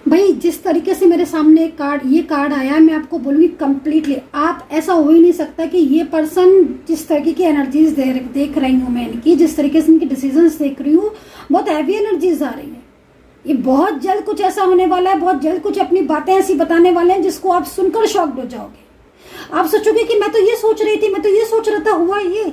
भाई जिस तरीके से मेरे सामने एक कार्ड, ये कार्ड आया है, मैं आपको बोलूँगी कंप्लीटली आप ऐसा हो ही नहीं सकता कि ये पर्सन जिस तरीके की एनर्जीज देख रही हूँ मैं इनकी, जिस तरीके से इनकी डिसीजंस देख रही हूँ, बहुत हैवी एनर्जीज आ रही है। ये बहुत जल्द कुछ ऐसा होने वाला है, बहुत जल्द कुछ अपनी बातें ऐसी बताने वाले हैं जिसको आप सुनकर शॉक्ड हो जाओगे। आप सोचोगे कि मैं तो ये सोच रही थी, मैं तो ये सोच रहा था, हुआ ये।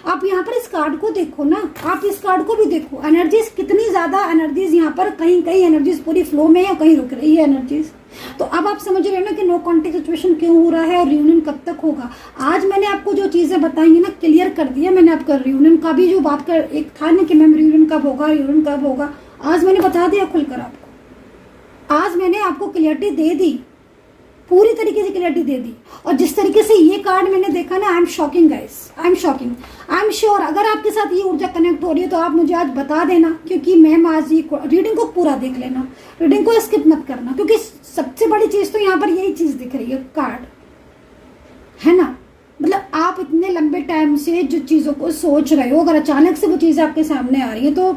आप यहाँ पर इस कार्ड को देखो ना, आप इस कार्ड को भी देखो, एनर्जीज कितनी ज्यादा एनर्जीज यहाँ पर, कहीं कहीं एनर्जीज पूरी फ्लो में है, कहीं रुक रही है एनर्जीज। तो अब आप समझ रहे हो ना कि नो कॉन्टेक्ट सिचुएशन क्यों हो रहा है और रियूनियन कब तक होगा। आज मैंने आपको जो चीजें बताई है ना, क्लियर कर दिया मैंने आपका रियूनियन का भी, जो बात कर एक था ना कि मैम रियूनियन कब होगा, रियूनियन कब होगा, आज मैंने बता दिया खुलकर आपको। आज मैंने आपको क्लियरिटी दे दी, पूरी तरीके से क्लियरिटी दे दी। और जिस तरीके से ये कार्ड मैंने देखा ना, I am shocking guys, I am shocking. I am sure अगर आपके साथ ये ऊर्जा कनेक्ट हो रही है तो आप मुझे आज बता देना, क्योंकि मैम आज ये रीडिंग को पूरा देख लेना, रीडिंग को स्किप मत करना, क्योंकि सबसे बड़ी चीज तो यहाँ पर यही चीज दिख रही है, कार्ड है ना। मतलब आप इतने लंबे टाइम से जो चीजों को सोच रहे हो, अगर अचानक से वो चीजें आपके सामने आ रही है तो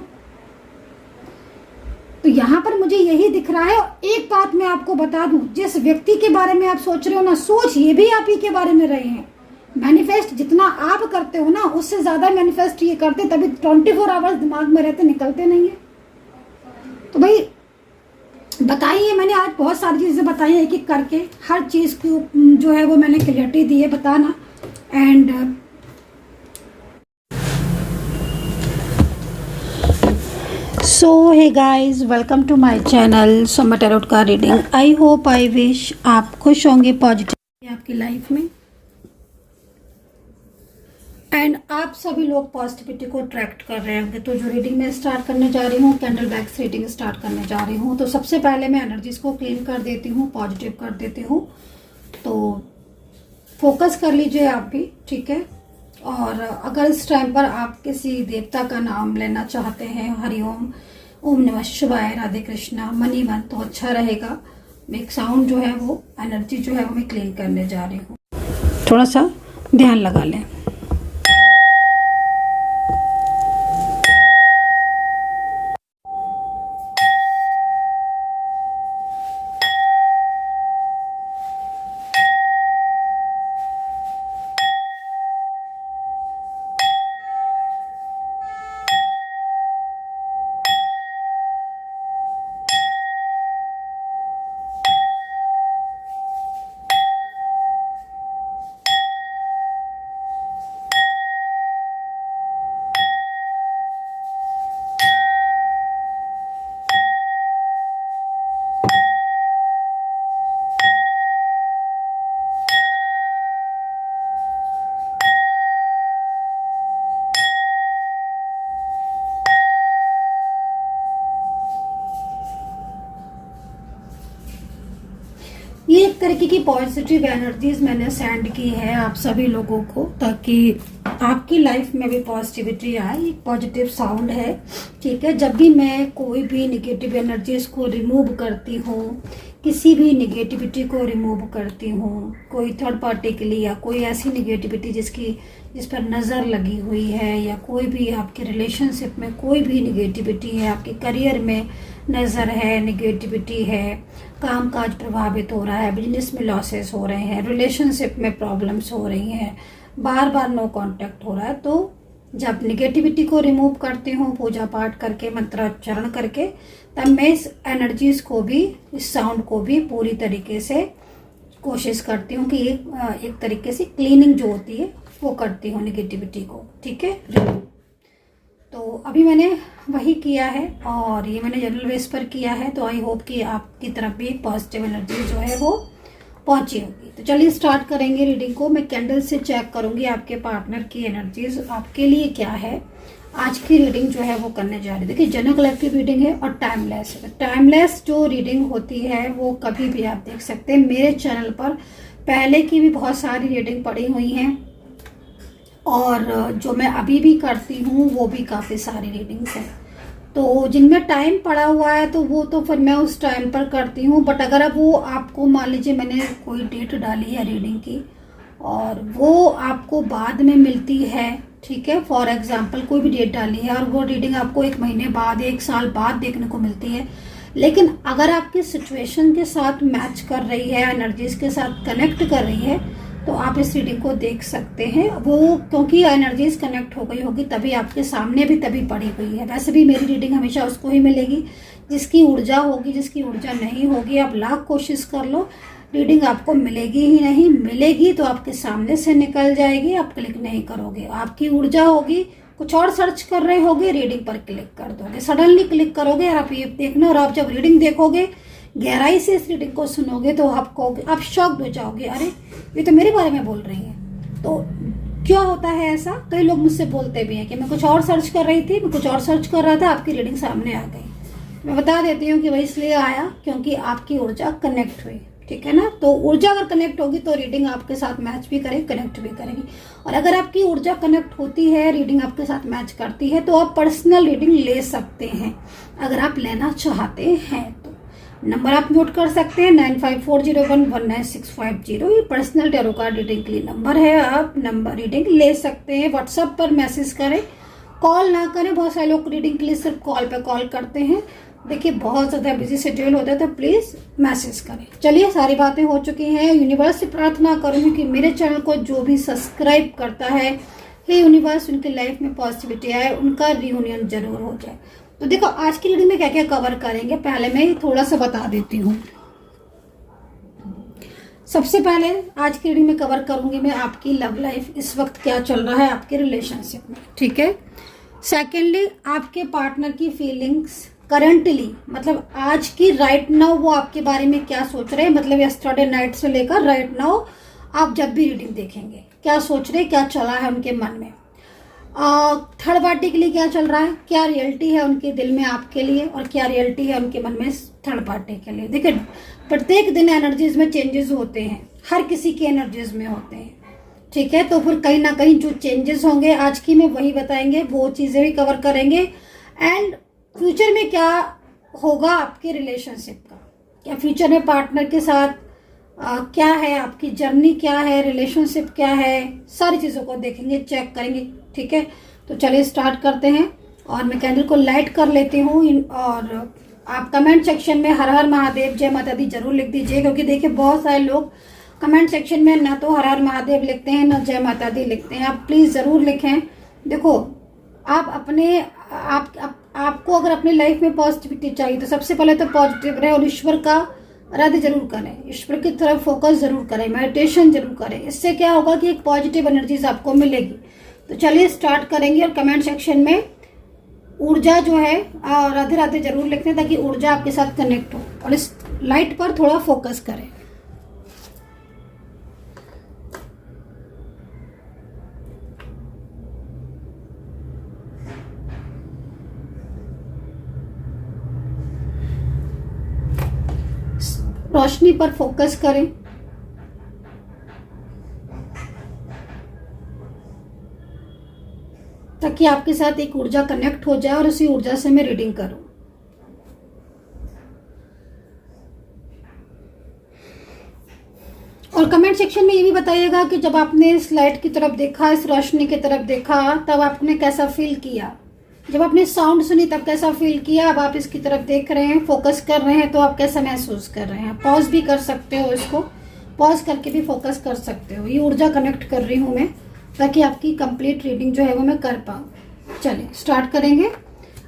यहाँ पर मुझे यही दिख रहा है। और एक बात मैं आपको बता दूं, जिस व्यक्ति के बारे में आप सोच रहे हो ना, सोच ये भी आप ही के बारे में रहे हैं। मैनिफेस्ट जितना आप करते हो ना, उससे ज्यादा मैनिफेस्ट ये करते, तभी 24 आवर्स दिमाग में रहते, निकलते नहीं है। तो भाई बताइए, मैंने आज बहुत सारी चीजें बताई है एक एक करके, हर चीज की जो है वो मैंने क्लियरिटी दी है, बताना। And so hey guys, welcome to my channel Soma tarot का reading. I hope, I wish आप खुश होंगे, पॉजिटिव आपकी लाइफ में, एंड आप सभी लोग पॉजिटिविटी को अट्रैक्ट कर रहे होंगे। तो जो रीडिंग मैं स्टार्ट करने जा रही हूँ, कैंडल बैग्स रीडिंग स्टार्ट करने जा रही हूँ। तो सबसे पहले मैं एनर्जीज को क्लीन कर देती हूँ, पॉजिटिव कर देती हूँ। तो फोकस कर लीजिए आप भी, ठीक है। और अगर इस टाइम पर आप किसी देवता का नाम लेना चाहते हैं, हरिओम, ओम नमः शिवाय, राधे कृष्णा, मनी मन, तो अच्छा रहेगा। एक साउंड जो है वो, एनर्जी जो है वो मैं क्लीन करने जा रही हूँ, थोड़ा सा ध्यान लगा लें। ये एक तरीके की पॉजिटिव एनर्जीज मैंने सेंड की है आप सभी लोगों को, ताकि आपकी लाइफ में भी पॉजिटिविटी आए। एक पॉजिटिव साउंड है, ठीक है। जब भी मैं कोई भी निगेटिव एनर्जीज को रिमूव करती हूँ, किसी भी निगेटिविटी को रिमूव करती हूँ, कोई थर्ड पार्टी के लिए, या कोई ऐसी निगेटिविटी जिस पर नज़र लगी हुई है, या कोई भी आपके रिलेशनशिप में कोई भी निगेटिविटी है, आपके करियर में नज़र है, निगेटिविटी है, कामकाज प्रभावित हो रहा है, बिजनेस में लॉसेस हो रहे हैं, रिलेशनशिप में प्रॉब्लम्स हो रही हैं, बार बार नो कांटेक्ट हो रहा है, तो जब निगेटिविटी को रिमूव करती हूँ पूजा पाठ करके, मंत्रोच्चारण करके, तब मैं इस एनर्जीज को भी, इस साउंड को भी पूरी तरीके से कोशिश करती हूँ कि एक तरीके से क्लीनिंग जो होती है वो करती हूँ निगेटिविटी को, ठीक है, रिमूव। तो अभी मैंने वही किया है, और ये मैंने जनरल बेस पर किया है। तो आई होप कि आपकी तरफ भी पॉजिटिव एनर्जी जो है वो पहुंची होगी। तो चलिए स्टार्ट करेंगे रीडिंग को। मैं कैंडल से चेक करूंगी आपके पार्टनर की एनर्जीज आपके लिए क्या है। आज की रीडिंग जो है वो करने जा रही है। देखिए, जनरल कलेक्टिव रीडिंग है और टाइमलेस है। टाइमलेस जो रीडिंग होती है वो कभी भी आप देख सकते हैं। मेरे चैनल पर पहले की भी बहुत सारी रीडिंग पड़ी हुई हैं, और जो मैं अभी भी करती हूँ वो भी काफ़ी सारी रीडिंग्स हैं। तो जिनमें टाइम पड़ा हुआ है तो वो तो फिर मैं उस टाइम पर करती हूँ। बट अगर अब वो आपको, मान लीजिए मैंने कोई डेट डाली है रीडिंग की और वो आपको बाद में मिलती है, ठीक है, फॉर एग्जांपल कोई भी डेट डाली है और वो रीडिंग आपको 1 महीने बाद, 1 साल बाद देखने को मिलती है, लेकिन अगर आपकी सिचुएशन के साथ मैच कर रही है, एनर्जीज के साथ कनेक्ट कर रही है, तो आप इस रीडिंग को देख सकते हैं। वो क्योंकि एनर्जीज कनेक्ट हो गई होगी तभी आपके सामने भी तभी पड़ी हुई है। वैसे भी मेरी रीडिंग हमेशा उसको ही मिलेगी जिसकी ऊर्जा होगी, जिसकी ऊर्जा नहीं होगी आप लाख कोशिश कर लो, रीडिंग आपको मिलेगी ही नहीं। मिलेगी तो आपके सामने से निकल जाएगी, आप क्लिक नहीं करोगे। आपकी ऊर्जा होगी, कुछ और सर्च कर रहे होगे, रीडिंग पर क्लिक कर दोगे, सडनली क्लिक करोगे और आप ये देखना। और आप जब रीडिंग देखोगे, गहराई से इस रीडिंग को सुनोगे तो आप कहोगे, आप शॉक्ड हो जाओगे, अरे ये तो मेरे बारे में बोल रही है। तो क्यों होता है ऐसा? कई लोग मुझसे बोलते भी हैं कि मैं कुछ और सर्च कर रही थी, मैं कुछ और सर्च कर रहा था, आपकी रीडिंग सामने आ गई। मैं बता देती हूँ कि वही इसलिए आया क्योंकि आपकी ऊर्जा कनेक्ट हुई, ठीक है ना। तो ऊर्जा अगर कनेक्ट होगी तो रीडिंग आपके साथ मैच भी करेगी, कनेक्ट भी करेगी। और अगर आपकी ऊर्जा कनेक्ट होती है, रीडिंग आपके साथ मैच करती है, तो आप पर्सनल रीडिंग ले सकते हैं अगर आप लेना चाहते हैं तो। नंबर आप नोट कर सकते हैं 9540119650। ये पर्सनल टैरो कार्ड रीडिंग के लिए नंबर है, आप नंबर रीडिंग ले सकते हैं। व्हाट्सएप पर मैसेज करें, कॉल ना करें। बहुत सारे लोग रीडिंग के लिए सिर्फ कॉल पे कॉल करते हैं। देखिए बहुत ज़्यादा बिजी शेड्यूल होता है तो प्लीज़ मैसेज करें। चलिए सारी बातें हो चुकी हैं। यूनिवर्स से प्रार्थना करूँगी कि मेरे चैनल को जो भी सब्सक्राइब करता है, हे यूनिवर्स उनकी लाइफ में पॉजिटिविटी आए, उनका रियूनियन जरूर हो जाए। तो देखो आज की रीडिंग में क्या क्या कवर करेंगे, पहले मैं थोड़ा सा बता देती हूँ। सबसे पहले आज की रीडिंग में कवर करूंगी मैं आपकी लव लाइफ, इस वक्त क्या चल रहा है आपके रिलेशनशिप में, ठीक है। सेकेंडली आपके पार्टनर की फीलिंग्स करंटली, मतलब आज की राइट नाउ वो आपके बारे में क्या सोच रहे हैं, मतलब यस्टरडे नाइट से लेकर राइट नाउ आप जब भी रीडिंग देखेंगे क्या सोच रहे, क्या चला है उनके मन में। थर्ड पार्टी के लिए क्या चल रहा है, क्या रियलिटी है उनके दिल में आपके लिए और क्या रियलिटी है उनके मन में थर्ड पार्टी के लिए। देखिए प्रत्येक दिन एनर्जीज में चेंजेस होते हैं, हर किसी की एनर्जीज में होते हैं, ठीक है। तो फिर कहीं ना कहीं जो चेंजेस होंगे आज की में वही बताएंगे, वो चीजें भी कवर करेंगे। एंड फ्यूचर में क्या होगा आपके रिलेशनशिप का, क्या फ्यूचर में पार्टनर के साथ क्या है, आपकी जर्नी क्या है, रिलेशनशिप क्या है, सारी चीज़ों को देखेंगे, चेक करेंगे, ठीक है। तो चलिए स्टार्ट करते हैं। और मैं कैंडल को लाइट कर लेती हूँ। और आप कमेंट सेक्शन में हर हर महादेव जय माता दी जरूर लिख दीजिए, क्योंकि देखिए बहुत सारे लोग कमेंट सेक्शन में ना तो हर हर महादेव लिखते हैं ना जय माता दी लिखते हैं। आप प्लीज़ ज़रूर लिखें। देखो आप अपने आपको अगर अपनी लाइफ में पॉजिटिविटी चाहिए तो सबसे पहले तो पॉजिटिव रहे और ईश्वर का आराधना जरूर करें, ईश्वर की तरफ फोकस जरूर करें, मेडिटेशन जरूर करें। इससे क्या होगा कि एक पॉजिटिव एनर्जीज आपको मिलेगी। तो चलिए स्टार्ट करेंगे। और कमेंट सेक्शन में ऊर्जा जो है राधे राधे जरूर लिखते हैं ताकि ऊर्जा आपके साथ कनेक्ट हो, और इस लाइट पर थोड़ा फोकस करें। रोशनी पर फोकस करें। ताकि आपके साथ एक ऊर्जा कनेक्ट हो जाए और उसी ऊर्जा से मैं रीडिंग करूं। और कमेंट सेक्शन में ये भी बताइएगा कि जब आपने इस लाइट की तरफ देखा, इस रोशनी की तरफ देखा, तब आपने कैसा फील किया। जब आपने साउंड सुनी तब कैसा फील किया। अब आप इसकी तरफ देख रहे हैं, फोकस कर रहे हैं, तो आप कैसा महसूस कर रहे हैं। पॉज भी कर सकते हो, इसको पॉज करके भी फोकस कर सकते हो। ये ऊर्जा कनेक्ट कर रही हूँ मैं ताकि आपकी कंप्लीट रीडिंग जो है वो मैं कर पाऊँ। चलिए स्टार्ट करेंगे।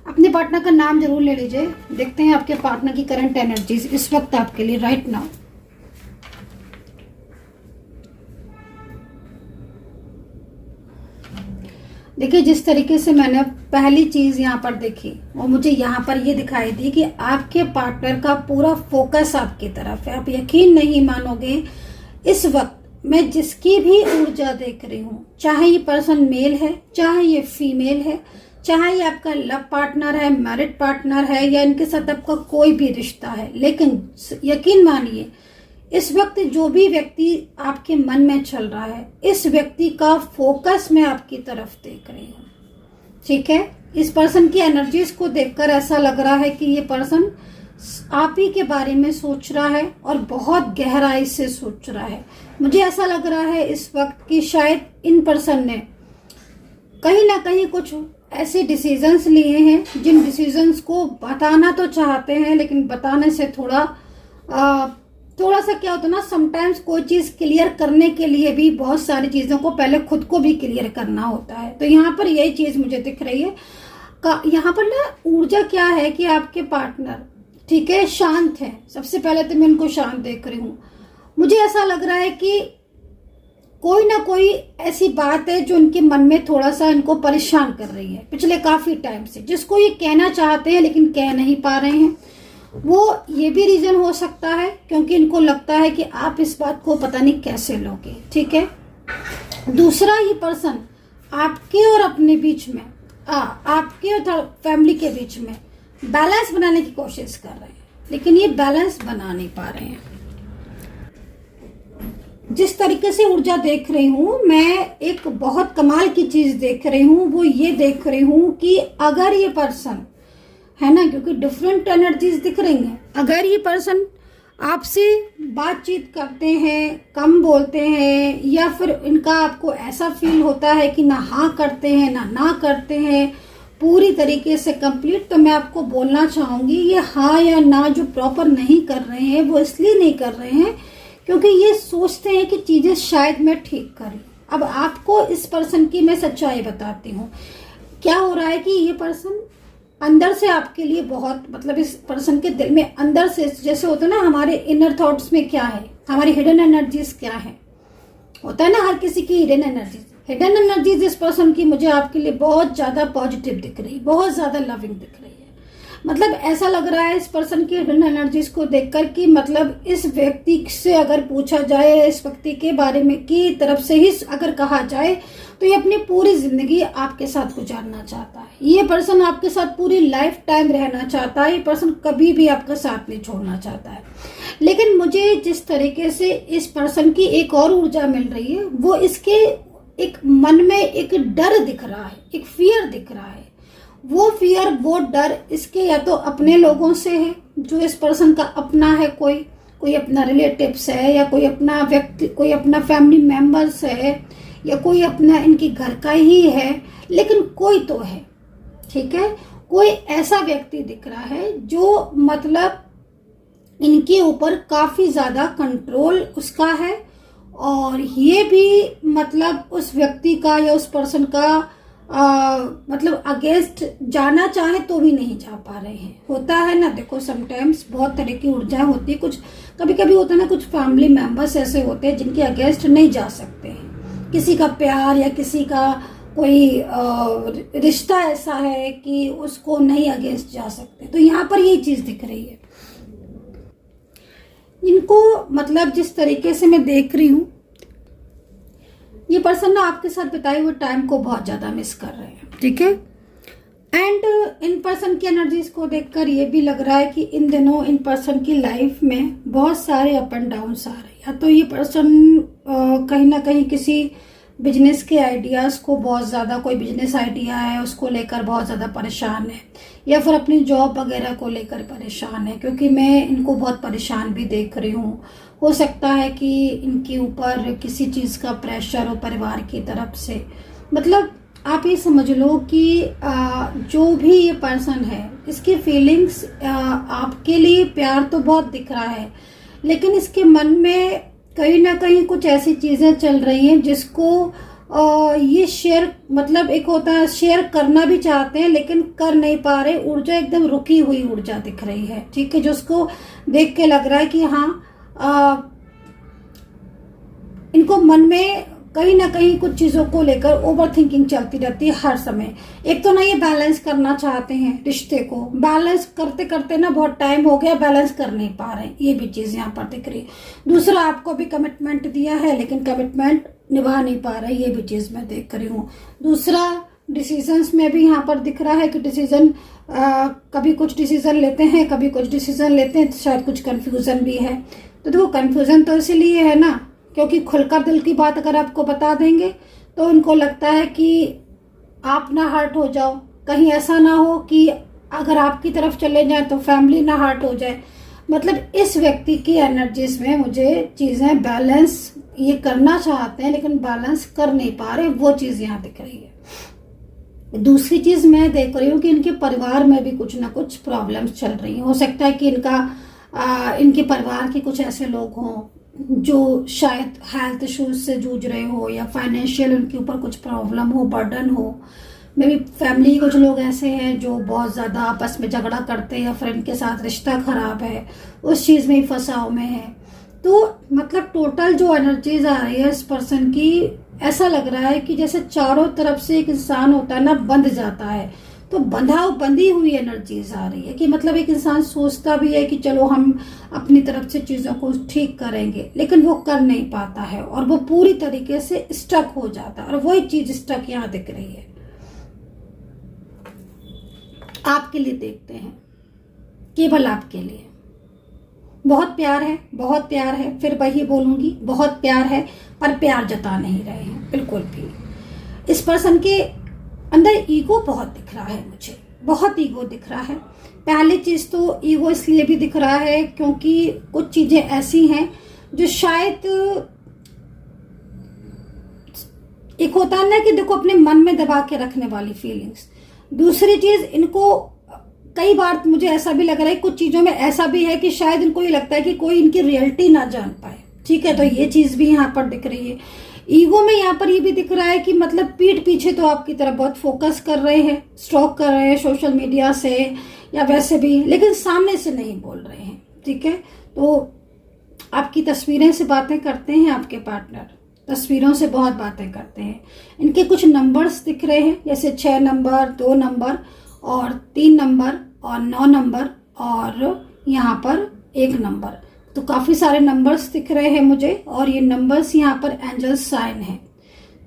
अपने पार्टनर का नाम जरूर ले लीजिए। देखते हैं आपके पार्टनर की करंट एनर्जीज इस वक्त आपके लिए राइट नाउ। देखिए जिस तरीके से मैंने पहली चीज यहाँ पर देखी वो मुझे यहाँ पर ये दिखाई दी कि आपके पार्टनर का पूरा फोकस आपकी तरफ है। आप यकीन नहीं मानोगे, इस वक्त मैं जिसकी भी ऊर्जा देख रही हूँ, चाहे ये पर्सन मेल है, चाहे ये फीमेल है, चाहे ये आपका लव पार्टनर है, मैरिड पार्टनर है, या इनके साथ आपका कोई भी रिश्ता है, लेकिन यकीन मानिए इस वक्त जो भी व्यक्ति आपके मन में चल रहा है, इस व्यक्ति का फोकस मैं आपकी तरफ देख रही हूँ, ठीक है। इस पर्सन की एनर्जीज को देखकर ऐसा लग रहा है कि ये पर्सन आप ही के बारे में सोच रहा है और बहुत गहराई से सोच रहा है। मुझे ऐसा लग रहा है इस वक्त कि शायद इन पर्सन ने कहीं ना कहीं कुछ ऐसे डिसीजंस लिए हैं जिन डिसीजंस को बताना तो चाहते हैं, लेकिन बताने से थोड़ा सा क्या होता है ना, समटाइम्स कोई चीज क्लियर करने के लिए भी बहुत सारी चीजों को पहले खुद को भी क्लियर करना होता है। तो यहाँ पर यही चीज मुझे दिख रही है। यहाँ पर ना ऊर्जा क्या है कि आपके पार्टनर, ठीक है, शांत है। सबसे पहले तो मैं उनको शांत देख रही हूँ। मुझे ऐसा लग रहा है कि कोई ना कोई ऐसी बात है जो इनके मन में थोड़ा सा इनको परेशान कर रही है पिछले काफी टाइम से, जिसको ये कहना चाहते हैं लेकिन कह नहीं पा रहे हैं। वो ये भी रीजन हो सकता है क्योंकि इनको लगता है कि आप इस बात को पता नहीं कैसे लोगे, ठीक है। दूसरा, ये पर्सन आपके और अपने बीच में, आपके और फैमिली के बीच में बैलेंस बनाने की कोशिश कर रहे हैं, लेकिन ये बैलेंस बना नहीं पा रहे हैं। जिस तरीके से ऊर्जा देख रही हूं मैं, एक बहुत कमाल की चीज देख रही हूं। वो ये देख रही हूं कि अगर ये पर्सन है ना, क्योंकि डिफरेंट एनर्जीज दिख रही हैं, अगर ये पर्सन आपसे बातचीत करते हैं, कम बोलते हैं, या फिर इनका आपको ऐसा फील होता है कि ना हाँ करते हैं ना करते हैं पूरी तरीके से कंप्लीट, तो मैं आपको बोलना चाहूंगी ये हाँ या ना जो प्रॉपर नहीं कर रहे हैं वो इसलिए नहीं कर रहे हैं क्योंकि ये सोचते हैं कि चीजें शायद मैं ठीक कर लूं। अब आपको इस पर्सन की मैं सच्चाई बताती हूँ। क्या हो रहा है कि ये पर्सन अंदर से आपके लिए बहुत, मतलब इस पर्सन के दिल में अंदर से, जैसे होता है ना हमारे इनर थॉट्स में क्या है, हमारी हिडन एनर्जीज क्या है, होता है ना हर किसी की हिडन एनर्जीज। हिडन एनर्जीज इस पर्सन की मुझे आपके लिए बहुत ज्यादा पॉजिटिव दिख रही, बहुत ज्यादा लविंग दिख रही है। मतलब ऐसा लग रहा है इस पर्सन की हिडन एनर्जीज को देखकर कि मतलब इस व्यक्ति से अगर पूछा जाए, इस व्यक्ति के बारे में की तरफ से ही अगर कहा जाए तो ये अपनी पूरी जिंदगी आपके साथ गुजारना चाहता है। ये पर्सन आपके साथ पूरी लाइफ टाइम रहना चाहता है। ये पर्सन कभी भी आपका साथ नहीं छोड़ना चाहता है। लेकिन मुझे जिस तरीके से इस पर्सन की एक और ऊर्जा मिल रही है, वो इसके एक मन में एक डर दिख रहा है, एक फियर दिख रहा है। वो फियर, वो डर इसके या तो अपने लोगों से है, जो इस पर्सन का अपना है, कोई अपना रिलेटिव्स है, या कोई अपना व्यक्ति, कोई अपना फैमिली मेंबर्स है, या कोई अपना इनकी घर का ही है, लेकिन कोई तो है, ठीक है। कोई ऐसा व्यक्ति दिख रहा है जो मतलब इनके ऊपर काफी ज्यादा कंट्रोल उसका है, और ये भी मतलब उस व्यक्ति का या उस पर्सन का मतलब अगेंस्ट जाना चाहे तो भी नहीं जा पा रहे हैं। होता है ना, देखो समटाइम्स बहुत तरह की ऊर्जा होती है। कुछ कभी कभी होता है ना, कुछ फैमिली मेंबर्स ऐसे होते हैं जिनके अगेंस्ट नहीं जा सकते हैं। किसी का प्यार या किसी का कोई रिश्ता ऐसा है कि उसको नहीं अगेंस्ट जा सकते। तो यहाँ पर ये चीज दिख रही है इनको। मतलब जिस तरीके से मैं देख रही हूँ, ये पर्सन ना आपके साथ बिताए हुए टाइम को बहुत ज्यादा मिस कर रहे हैं, ठीक है। एंड इन पर्सन की एनर्जीज को देखकर ये भी लग रहा है कि इन दिनों इन पर्सन की लाइफ में बहुत सारे अप एंड डाउन्स आ रहे हैं। या तो ये पर्सन कहीं ना कहीं किसी बिजनेस के आइडियाज को बहुत ज्यादा, कोई बिजनेस आइडिया है उसको लेकर बहुत ज्यादा परेशान है, या फिर अपनी जॉब वगैरह को लेकर परेशान है, क्योंकि मैं इनको बहुत परेशान भी देख रही हूँ। हो सकता है कि इनके ऊपर किसी चीज का प्रेशर हो परिवार की तरफ से। मतलब आप ये समझ लो कि जो भी ये पर्सन है, इसकी फीलिंग्स आपके लिए प्यार तो बहुत दिख रहा है, लेकिन इसके मन में कहीं ना कहीं कुछ ऐसी चीजें चल रही हैं जिसको ये शेयर, मतलब एक होता है शेयर करना भी चाहते हैं लेकिन कर नहीं पा रहे। ऊर्जा एकदम रुकी हुई ऊर्जा दिख रही है, ठीक है, जो उसको देख के लग रहा है कि हाँ इनको मन में कहीं ना कहीं कुछ चीजों को लेकर ओवर थिंकिंग चलती रहती है हर समय। एक तो ना ये बैलेंस करना चाहते हैं रिश्ते को, बैलेंस करते करते ना बहुत टाइम हो गया, बैलेंस कर नहीं पा रहे हैं, ये भी चीज यहाँ पर दिख रही है। दूसरा, आपको भी कमिटमेंट दिया है लेकिन कमिटमेंट निभा नहीं पा रहे, ये भी चीज मैं देख रही हूँ। दूसरा, डिसीजंस में भी यहाँ पर दिख रहा है कि डिसीजन कभी कुछ डिसीजन लेते हैं, कभी कुछ डिसीजन लेते हैं, तो शायद कुछ कंफ्यूजन भी है। तो देखो कंफ्यूजन तो इसीलिए है ना क्योंकि खुलकर दिल की बात अगर आपको बता देंगे तो उनको लगता है कि आप ना हर्ट हो जाओ, कहीं ऐसा ना हो कि अगर आपकी तरफ चले जाए तो फैमिली ना हर्ट हो जाए। मतलब इस व्यक्ति की एनर्जीज में मुझे चीजें बैलेंस ये करना चाहते हैं लेकिन बैलेंस कर नहीं पा रहे, वो चीज यहाँ दिख रही है। दूसरी चीज मैं देख रही हूँ कि इनके परिवार में भी कुछ ना कुछ प्रॉब्लम्स चल रही हैं। हो सकता है कि इनके परिवार के कुछ ऐसे लोग हों जो शायद हेल्थ इश्यूज से जूझ रहे हो, या फाइनेंशियल उनके ऊपर कुछ प्रॉब्लम हो, बर्डन हो। मे बी फैमिली कुछ लोग ऐसे हैं जो बहुत ज़्यादा आपस में झगड़ा करते हैं, या फ्रेंड के साथ रिश्ता खराब है, उस चीज़ में ही फंसाव में है। तो मतलब टोटल जो एनर्जीज आ रही है इस पर्सन की, ऐसा लग रहा है कि जैसे चारों तरफ से एक इंसान होता है ना, बंध जाता है, तो बंधी हुई एनर्जीज आ रही है कि मतलब एक इंसान सोचता भी है कि चलो हम अपनी तरफ से चीजों को ठीक करेंगे, लेकिन वो कर नहीं पाता है और वो पूरी तरीके से स्टक हो जाता है। और वही चीज स्टक यहाँ दिख रही है। आपके लिए देखते हैं, केवल आपके लिए। बहुत प्यार है, बहुत प्यार है, फिर वही बोलूंगी, बहुत प्यार है, पर प्यार जता नहीं रहे हैं बिल्कुल भी। इस पर्सन के अंदर ईगो बहुत दिख रहा है मुझे, बहुत ईगो दिख रहा है। पहली चीज तो ईगो इसलिए भी दिख रहा है क्योंकि कुछ चीजें ऐसी हैं जो शायद, एक होता है ना कि देखो अपने मन में दबा के रखने वाली फीलिंग्स। दूसरी चीज, इनको कई बार मुझे ऐसा भी लग रहा है, कुछ चीजों में ऐसा भी है कि शायद इनको ये लगता है कि कोई इनकी रियलिटी ना जान पाए। ठीक है, तो ये चीज भी यहाँ पर दिख रही है। ईगो में यहाँ पर ये भी दिख रहा है कि मतलब पीठ पीछे तो आपकी तरफ बहुत फोकस कर रहे हैं, स्टॉक कर रहे हैं सोशल मीडिया से या वैसे भी, लेकिन सामने से नहीं बोल रहे हैं। ठीक है, तो आपकी तस्वीरें से बातें करते हैं आपके पार्टनर, तस्वीरों से बहुत बातें करते हैं। इनके कुछ नंबर्स दिख रहे हैं, जैसे 6 नंबर, 2 नंबर और 3 नंबर और 9 नंबर और यहाँ पर 1 नंबर। तो काफ़ी सारे नंबर्स दिख रहे हैं मुझे, और ये नंबर्स यहाँ पर एंजल साइन है।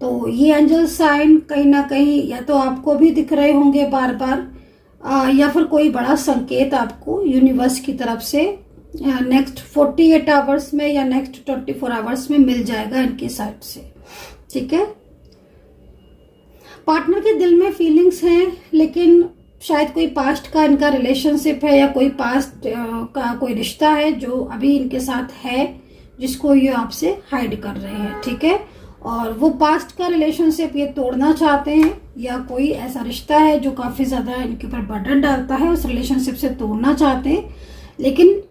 तो ये एंजल साइन कहीं ना कहीं या तो आपको भी दिख रहे होंगे बार बार, या फिर कोई बड़ा संकेत आपको यूनिवर्स की तरफ से नेक्स्ट 48 आवर्स में या नेक्स्ट 24 आवर्स में मिल जाएगा इनकी साइड से। ठीक है, पार्टनर के दिल में फीलिंग्स हैं, लेकिन शायद कोई पास्ट का इनका रिलेशनशिप है, या कोई पास्ट का कोई रिश्ता है जो अभी इनके साथ है, जिसको ये आपसे हाइड कर रहे हैं। ठीक है, और वो पास्ट का रिलेशनशिप ये तोड़ना चाहते हैं, या कोई ऐसा रिश्ता है जो काफ़ी ज़्यादा इनके ऊपर बर्डन डालता है, उस रिलेशनशिप से तोड़ना चाहते हैं लेकिन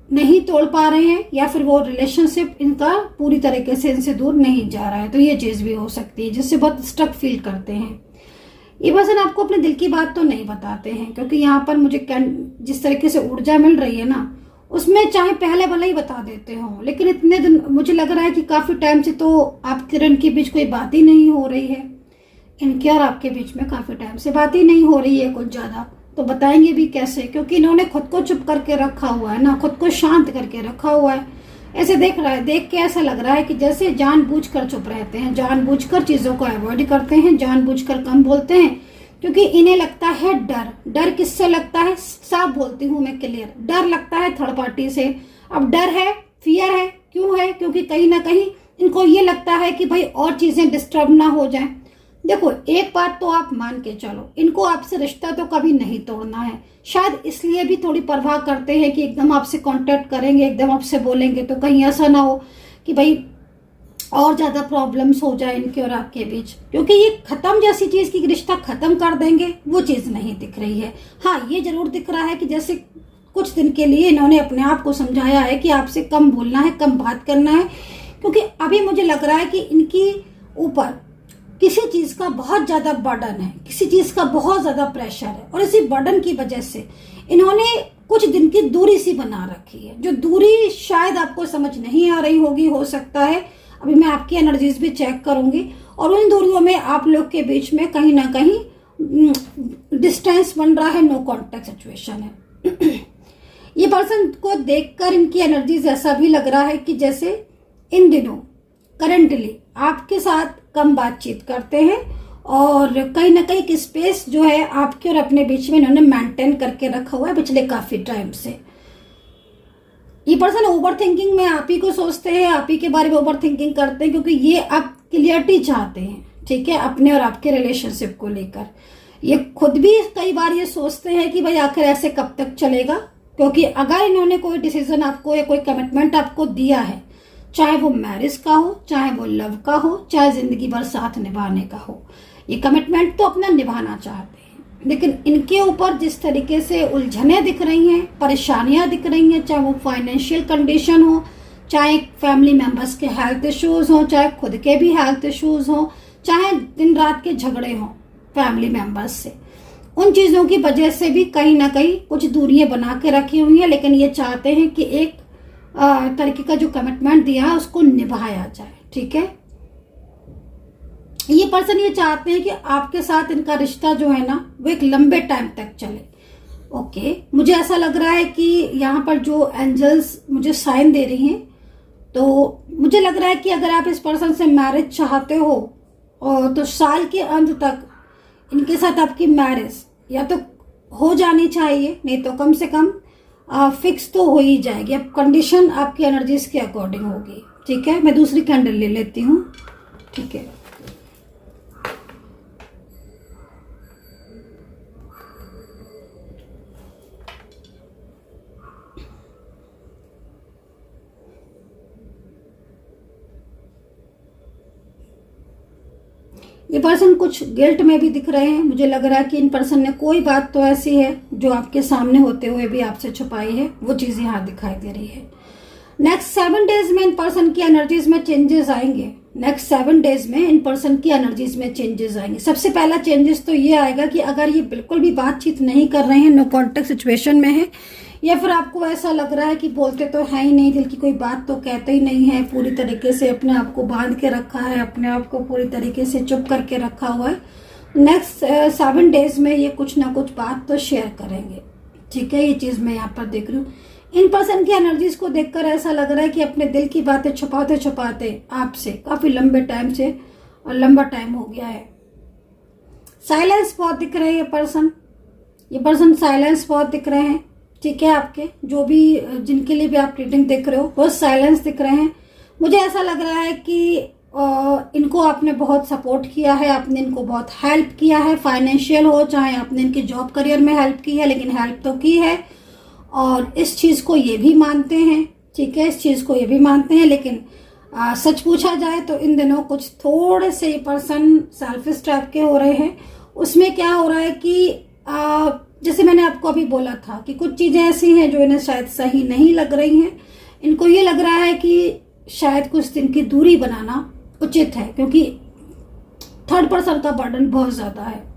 नहीं तोड़ पा रहे हैं, या फिर वो रिलेशनशिप इनका पूरी तरीके से इनसे दूर नहीं जा रहा है। तो ये चीज़ भी हो सकती है जिससे बहुत स्टक फील करते हैं। ये पर्सन आपको अपने दिल की बात तो नहीं बताते हैं, क्योंकि यहाँ पर मुझे जिस तरीके से ऊर्जा मिल रही है ना, उसमें चाहे पहले भले ही बता देते हो, लेकिन इतने दिन मुझे लग रहा है कि काफ़ी टाइम से तो आपके और इनके बीच कोई बात ही नहीं हो रही है। इनके और आपके बीच में काफ़ी टाइम से बात ही नहीं हो रही है कुछ ज़्यादा। तो बताएंगे भी कैसे, क्योंकि इन्होंने खुद को चुप करके रखा हुआ है ना, खुद को शांत करके रखा हुआ है। ऐसे देख के ऐसा लग रहा है कि जैसे जानबूझकर चुप रहते हैं, जानबूझकर चीज़ों को अवॉइड करते हैं, जानबूझकर कम बोलते हैं, क्योंकि इन्हें लगता है डर किससे लगता है, साफ बोलती हूँ मैं क्लियर, डर लगता है थर्ड पार्टी से। अब डर है, फियर है, क्यों है? क्योंकि कहीं ना कहीं इनको ये लगता है कि भाई और चीज़ें डिस्टर्ब ना हो जाएं। देखो, एक बात तो आप मान के चलो, इनको आपसे रिश्ता तो कभी नहीं तोड़ना है। शायद इसलिए भी थोड़ी परवाह करते हैं कि एकदम आपसे कांटेक्ट करेंगे, एकदम आपसे बोलेंगे तो कहीं ऐसा ना हो कि भाई और ज़्यादा प्रॉब्लम्स हो जाए इनके और आपके बीच, क्योंकि ये खत्म जैसी चीज़ की रिश्ता खत्म कर देंगे, वो चीज़ नहीं दिख रही है। हाँ, ये जरूर दिख रहा है कि जैसे कुछ दिन के लिए इन्होंने अपने आप को समझाया है कि आपसे कम बोलना है, कम बात करना है, क्योंकि अभी मुझे लग रहा है कि इनकी ऊपर किसी चीज़ का बहुत ज़्यादा बर्डन है, किसी चीज़ का बहुत ज़्यादा प्रेशर है, और इसी बर्डन की वजह से इन्होंने कुछ दिन की दूरी सी बना रखी है, जो दूरी शायद आपको समझ नहीं आ रही होगी, हो सकता है। अभी मैं आपकी एनर्जीज भी चेक करूंगी, और उन दूरियों में आप लोग के बीच में कहीं ना कहीं डिस्टेंस बन रहा है, नो कॉन्टेक्ट सिचुएशन है। ये पर्सन को देखकर इनकी एनर्जीज ऐसा भी लग रहा है कि जैसे इन दिनों करंटली आपके साथ कम बातचीत करते हैं, और कहीं ना कहीं एक स्पेस जो है आपके और अपने बीच में इन्होंने मेंटेन करके रखा हुआ है पिछले काफी टाइम से। ये पर्सन ओवर थिंकिंग में आप ही को सोचते हैं, आप ही के बारे में ओवर थिंकिंग करते हैं, क्योंकि ये आप क्लियरिटी चाहते हैं। ठीक है, अपने और आपके रिलेशनशिप को लेकर ये खुद भी कई बार ये सोचते हैं कि भाई आखिर ऐसे कब तक चलेगा, क्योंकि अगर इन्होंने कोई डिसीजन आपको या कोई कमिटमेंट आपको दिया है, चाहे वो मैरिज का हो, चाहे वो लव का हो, चाहे जिंदगी भर साथ निभाने का हो, ये कमिटमेंट तो अपना निभाना चाहते हैं, लेकिन इनके ऊपर जिस तरीके से उलझनें दिख रही हैं, परेशानियां दिख रही हैं, चाहे वो फाइनेंशियल कंडीशन हो, चाहे फैमिली मेंबर्स के हेल्थ इश्यूज हो, चाहे खुद के भी हेल्थ इश्यूज हो, चाहे दिन रात के झगड़े हों फैमिली मेंबर्स से, उन चीज़ों की वजह से भी कहीं ना कहीं कुछ दूरियां बना के रखी हुई हैं। लेकिन ये चाहते हैं कि एक तरीके का जो कमिटमेंट दिया है उसको निभाया जाए। ठीक है, ये पर्सन ये चाहते हैं कि आपके साथ इनका रिश्ता जो है ना वो एक लंबे टाइम तक चले। ओके, मुझे ऐसा लग रहा है कि यहाँ पर जो एंजल्स मुझे साइन दे रही हैं, तो मुझे लग रहा है कि अगर आप इस पर्सन से मैरिज चाहते हो और तो साल के अंत तक इनके साथ आपकी मैरिज या तो हो जानी चाहिए, नहीं तो कम से कम फिक्स तो हो ही जाएगी। अब कंडीशन आपकी एनर्जीज के अकॉर्डिंग होगी। ठीक है, मैं दूसरी कैंडल ले लेती हूँ। ठीक है, ये पर्सन कुछ गिल्ट में भी दिख रहे हैं। मुझे लग रहा है कि इन पर्सन ने कोई बात तो ऐसी है जो आपके सामने होते हुए भी आपसे छुपाई है, वो चीज यहाँ दिखाई दे रही है। नेक्स्ट 7 डेज में इन पर्सन की एनर्जीज में चेंजेस आएंगे। नेक्स्ट 7 डेज में इन पर्सन की एनर्जीज में चेंजेस आएंगे। सबसे पहला चेंजेस तो ये आएगा कि अगर ये बिल्कुल भी बातचीत नहीं कर रहे हैं, नो कॉन्टेक्ट सिचुएशन में है, या फिर आपको ऐसा लग रहा है कि बोलते तो है ही नहीं, दिल की कोई बात तो कहते ही नहीं है, पूरी तरीके से अपने आप को बांध के रखा है, अपने आप को पूरी तरीके से चुप करके रखा हुआ है, नेक्स्ट 7 डेज में ये कुछ ना कुछ बात तो शेयर करेंगे। ठीक है, ये चीज मैं यहाँ पर देख रही हूँ। इन पर्सन की एनर्जीज को देखकर ऐसा लग रहा है कि अपने दिल की बातें छुपाते छुपाते आपसे काफी लंबे टाइम से और लंबा टाइम हो गया है। साइलेंस बहुत दिख रहे हैं ये पर्सन साइलेंस बहुत दिख रहे हैं। ठीक है, आपके जो भी जिनके लिए भी आप रीडिंग देख रहे हो बहुत साइलेंस दिख रहे हैं। मुझे ऐसा लग रहा है कि इनको आपने बहुत सपोर्ट किया है, आपने इनको बहुत हेल्प किया है, फाइनेंशियल हो चाहे आपने इनके जॉब करियर में हेल्प की है, लेकिन हेल्प तो की है और इस चीज को ये भी मानते हैं। ठीक है, इस चीज को ये भी मानते हैं, लेकिन सच पूछा जाए तो इन दिनों कुछ थोड़े से पर्सन सेल्फिश टाइप के हो रहे हैं। उसमें क्या हो रहा है कि जैसे मैंने आपको अभी बोला था कि कुछ चीजें ऐसी हैं जो इन्हें शायद सही नहीं लग रही हैं। इनको ये लग रहा है कि शायद कुछ दिन की दूरी बनाना उचित है, क्योंकि थर्ड पर्सन का बर्डन बहुत ज्यादा है।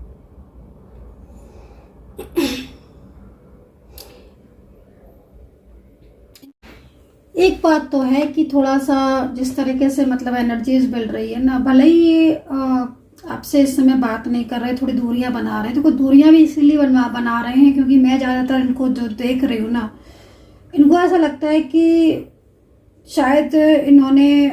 एक बात तो है कि थोड़ा सा जिस तरीके से मतलब एनर्जीज मिल रही है ना, भले ही ये आपसे इस समय बात नहीं कर रहे, थोड़ी दूरियां बना रहे हैं। तो दूरियां भी इसीलिए बना रहे हैं क्योंकि मैं ज़्यादातर इनको जो देख रही हूँ ना, इनको ऐसा लगता है कि शायद इन्होंने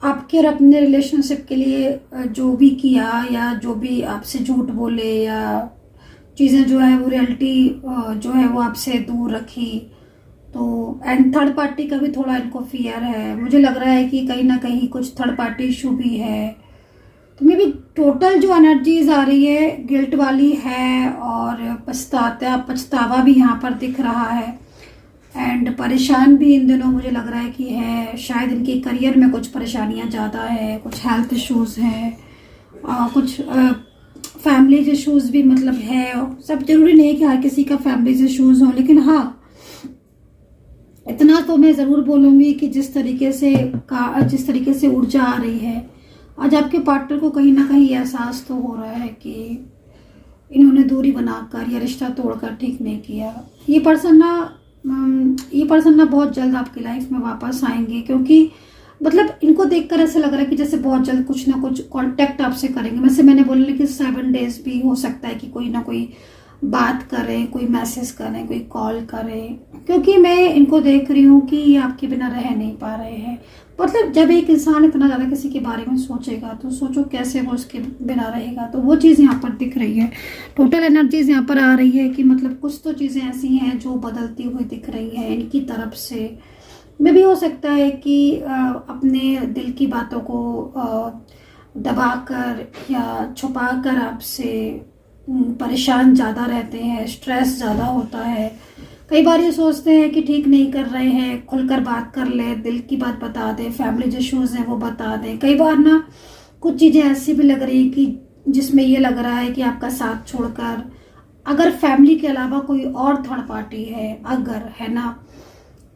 आपके और अपने रिलेशनशिप के लिए जो भी किया या जो भी आपसे झूठ बोले या चीज़ें जो है वो रियलिटी जो है वो आपसे दूर रखी, तो एंड थर्ड पार्टी का भी थोड़ा इनको फियर है। मुझे लग रहा है कि कहीं ना कहीं कुछ थर्ड पार्टी इशू भी है। तो मे भी टोटल जो एनर्जीज आ रही है गिल्ट वाली है और पछतावा भी यहाँ पर दिख रहा है एंड परेशान भी इन दिनों मुझे लग रहा है कि है। शायद इनके करियर में कुछ परेशानियाँ ज़्यादा है, कुछ हेल्थ इश्यूज़ हैं, कुछ फैमिली इश्यूज़ भी मतलब है। सब जरूरी नहीं है कि हर किसी का फैमिली इश्यूज़ हो, लेकिन हाँ इतना तो मैं ज़रूर बोलूँगी कि जिस तरीके से ऊर्जा आ रही है आज आपके पार्टनर को कहीं ना कहीं एहसास तो हो रहा है कि इन्होंने दूरी बनाकर या रिश्ता तोड़कर ठीक नहीं किया। ये पर्सन ना बहुत जल्द आपकी लाइफ में वापस आएंगे, क्योंकि मतलब इनको देखकर ऐसा लग रहा है कि जैसे बहुत जल्द कुछ ना कुछ कांटेक्ट आपसे करेंगे। वैसे मैंने बोला कि 7 डेज भी हो सकता है कि कोई ना कोई बात करें, कोई मैसेज करें, कोई कॉल करें, क्योंकि मैं इनको देख रही हूँ कि ये आपके बिना रह नहीं पा रहे हैं। मतलब जब एक इंसान इतना ज़्यादा किसी के बारे में सोचेगा तो सोचो कैसे वो उसके बिना रहेगा। तो वो चीज़ यहाँ पर दिख रही है। टोटल एनर्जीज यहाँ पर आ रही है कि मतलब कुछ तो चीज़ें ऐसी हैं जो बदलती हुई दिख रही हैं इनकी तरफ से। में भी हो सकता है कि अपने दिल की बातों को दबाकर या छुपाकर आपसे परेशान ज़्यादा रहते हैं, स्ट्रेस ज़्यादा होता है, कई बार ये सोचते हैं कि ठीक नहीं कर रहे हैं, खुलकर बात कर ले, दिल की बात बता दे, फैमिली जो इश्यूज हैं वो बता दें। कई बार ना कुछ चीज़ें ऐसी भी लग रही कि जिसमें ये लग रहा है कि आपका साथ छोड़कर अगर फैमिली के अलावा कोई और थर्ड पार्टी है, अगर है ना,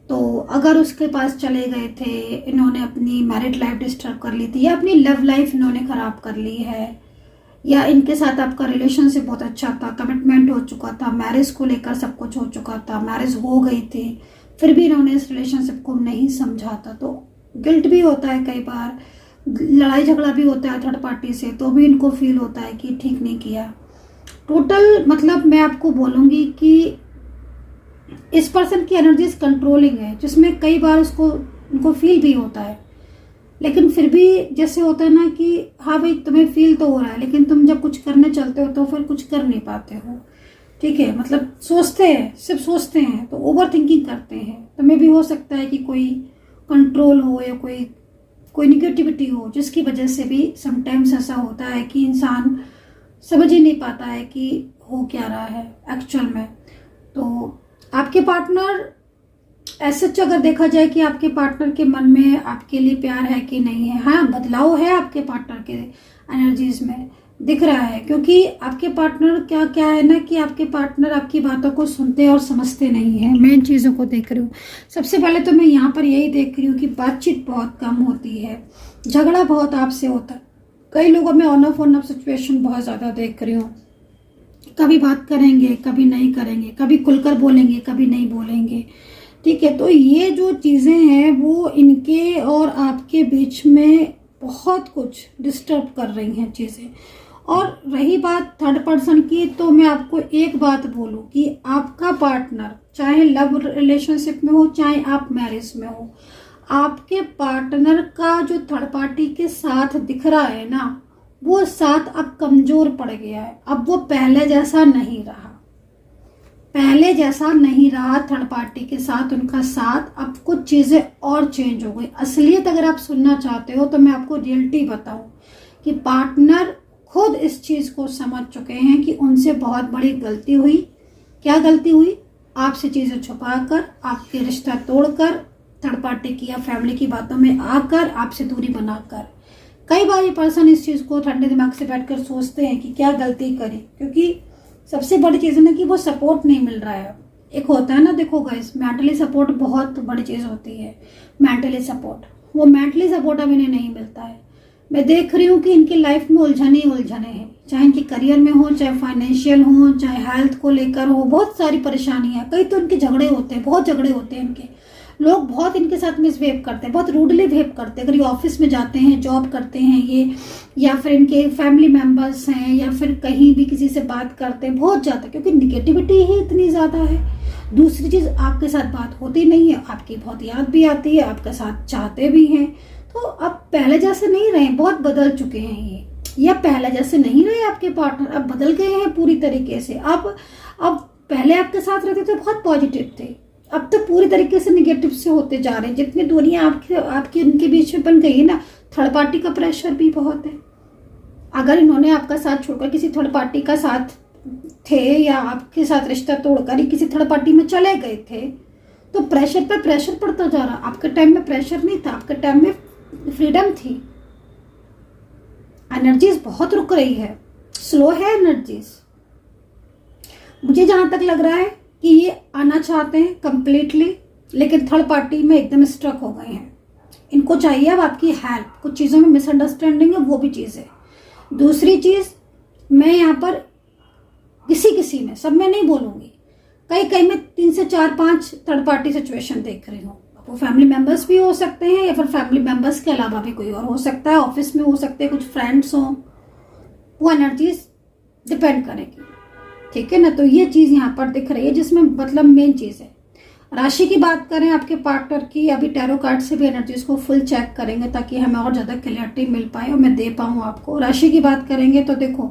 तो अगर उसके पास चले गए थे, इन्होंने अपनी मैरिड लाइफ डिस्टर्ब कर ली थी, या अपनी लव लाइफ इन्होंने ख़राब कर ली है, या इनके साथ आपका रिलेशनशिप बहुत अच्छा था, कमिटमेंट हो चुका था, मैरिज को लेकर सब कुछ हो चुका था, मैरिज हो गई थी, फिर भी इन्होंने इस रिलेशनशिप को नहीं समझा था, तो गिल्ट भी होता है, कई बार लड़ाई झगड़ा भी होता है थर्ड पार्टी से, तो भी इनको फील होता है कि ठीक नहीं किया। टोटल मतलब मैं आपको बोलूँगी कि इस पर्सन की एनर्जीज कंट्रोलिंग है, जिसमें कई बार उनको फील भी होता है, लेकिन फिर भी जैसे होता है ना कि हाँ भाई तुम्हें फील तो हो रहा है, लेकिन तुम जब कुछ करने चलते हो तो फिर कुछ कर नहीं पाते हो। ठीक है, मतलब सोचते हैं, सिर्फ सोचते हैं, तो ओवर थिंकिंग करते हैं। तो मे भी हो सकता है कि कोई कंट्रोल हो या कोई निगेटिविटी हो, जिसकी वजह से भी समटाइम्स ऐसा होता है कि इंसान समझ ही नहीं पाता है कि हो क्या रहा है एक्चुअल में। तो आपके पार्टनर ऐसे अगर देखा जाए कि आपके पार्टनर के मन में आपके लिए प्यार है कि नहीं है, हाँ बदलाव है आपके पार्टनर के एनर्जीज में दिख रहा है, क्योंकि आपके पार्टनर क्या है ना कि आपके पार्टनर आपकी बातों को सुनते और समझते नहीं है। मैं इन चीज़ों को देख रही हूँ। सबसे पहले तो मैं यहाँ पर यही देख रही हूँ कि बातचीत बहुत कम होती है, झगड़ा बहुत आपसे होता है। कई लोगों में ऑन ऑफ सिचुएशन बहुत ज़्यादा देख रही हूँ, कभी बात करेंगे कभी नहीं करेंगे, कभी खुलकर बोलेंगे कभी नहीं बोलेंगे। ठीक है, तो ये जो चीज़ें हैं वो इनके और आपके बीच में बहुत कुछ डिस्टर्ब कर रही हैं चीज़ें। और रही बात थर्ड पर्सन की, तो मैं आपको एक बात बोलूं कि आपका पार्टनर चाहे लव रिलेशनशिप में हो चाहे आप मैरिज में हो, आपके पार्टनर का जो थर्ड पार्टी के साथ दिख रहा है ना, वो साथ अब कमज़ोर पड़ गया है। अब वो पहले जैसा नहीं रहा, पहले जैसा नहीं रहा थर्ड पार्टी के साथ उनका साथ। अब कुछ चीज़ें और चेंज हो गई। असलियत अगर आप सुनना चाहते हो तो मैं आपको रियलिटी बताऊं कि पार्टनर खुद इस चीज़ को समझ चुके हैं कि उनसे बहुत बड़ी गलती हुई। क्या गलती हुई? आपसे चीज़ें छुपाकर, आपके रिश्ता तोड़कर, थर्ड पार्टी की या फैमिली की बातों में आकर, आपसे दूरी बनाकर। कई बार ये पर्सन इस चीज़ को ठंडे दिमाग से बैठकर सोचते हैं कि क्या गलती करी, क्योंकि सबसे बड़ी चीज़ है ना कि वो सपोर्ट नहीं मिल रहा है। एक होता है ना, देखो गाइस, मेंटली सपोर्ट बहुत बड़ी चीज़ होती है। मेंटली सपोर्ट, वो मेंटली सपोर्ट अब इन्हें नहीं मिलता है। मैं देख रही हूँ कि इनकी लाइफ में उलझने ही उलझने हैं, चाहे इनके करियर में हो, चाहे फाइनेंशियल हो, चाहे हेल्थ को लेकर हो, बहुत सारी परेशानियाँ। कई तो इनके झगड़े होते हैं, बहुत झगड़े होते हैं इनके। लोग बहुत इनके साथ मिसबिहेव करते हैं, बहुत रूडली बिहेव करते हैं। अगर ये ऑफिस में जाते हैं, जॉब करते हैं ये, या फिर इनके फैमिली मेम्बर्स हैं, या फिर कहीं भी किसी से बात करते हैं बहुत ज़्यादा, क्योंकि निगेटिविटी ही इतनी ज़्यादा है। दूसरी चीज़, आपके साथ बात होती नहीं है, आपकी बहुत याद भी आती है, आपके साथ चाहते भी हैं। तो अब पहले जैसे नहीं रहे, बहुत बदल चुके हैं ये, या पहले जैसे नहीं रहे आपके पार्टनर, अब बदल गए हैं पूरी तरीके से। अब पहले आपके साथ रहते थे बहुत पॉजिटिव थे, अब तो पूरी तरीके से निगेटिव से होते जा रहे हैं। जितनी दूरियां आपकी उनके बीच में बन गई है ना, थर्ड पार्टी का प्रेशर भी बहुत है। अगर इन्होंने आपका साथ छोड़कर किसी थर्ड पार्टी का साथ थे, या आपके साथ रिश्ता तोड़कर ही किसी थर्ड पार्टी में चले गए थे, तो प्रेशर पर प्रेशर पड़ता जा रहा। आपके टाइम में प्रेशर नहीं था, आपके टाइम में फ्रीडम थी। एनर्जीज बहुत रुक रही है, स्लो है एनर्जीज। मुझे जहां तक लग रहा है कि ये आना चाहते हैं कंप्लीटली, लेकिन थर्ड पार्टी में एकदम स्ट्रक हो गए हैं। इनको चाहिए अब आपकी हेल्प। कुछ चीज़ों में मिसअंडरस्टैंडिंग है, वो भी चीज़ है। दूसरी चीज़, मैं यहाँ पर किसी में, सब में नहीं बोलूँगी, कई में 3 से 4 5 थर्ड पार्टी सिचुएशन देख रही हूँ। वो फैमिली मेम्बर्स भी हो सकते हैं, या फिर फैमिली मेम्बर्स के अलावा भी कोई और हो सकता है, ऑफिस में हो सकते हैं, कुछ फ्रेंड्स हों, वो एनर्जीज डिपेंड करेगी। ठीक है ना, तो ये चीज़ यहाँ पर दिख रही है, जिसमें मतलब मेन चीज़ है। राशि की बात करें आपके पार्टनर की, अभी टैरो कार्ड से भी एनर्जीज को फुल चेक करेंगे ताकि हमें और ज़्यादा क्लियरिटी मिल पाए और मैं दे पाऊँ आपको। राशि की बात करेंगे तो देखो,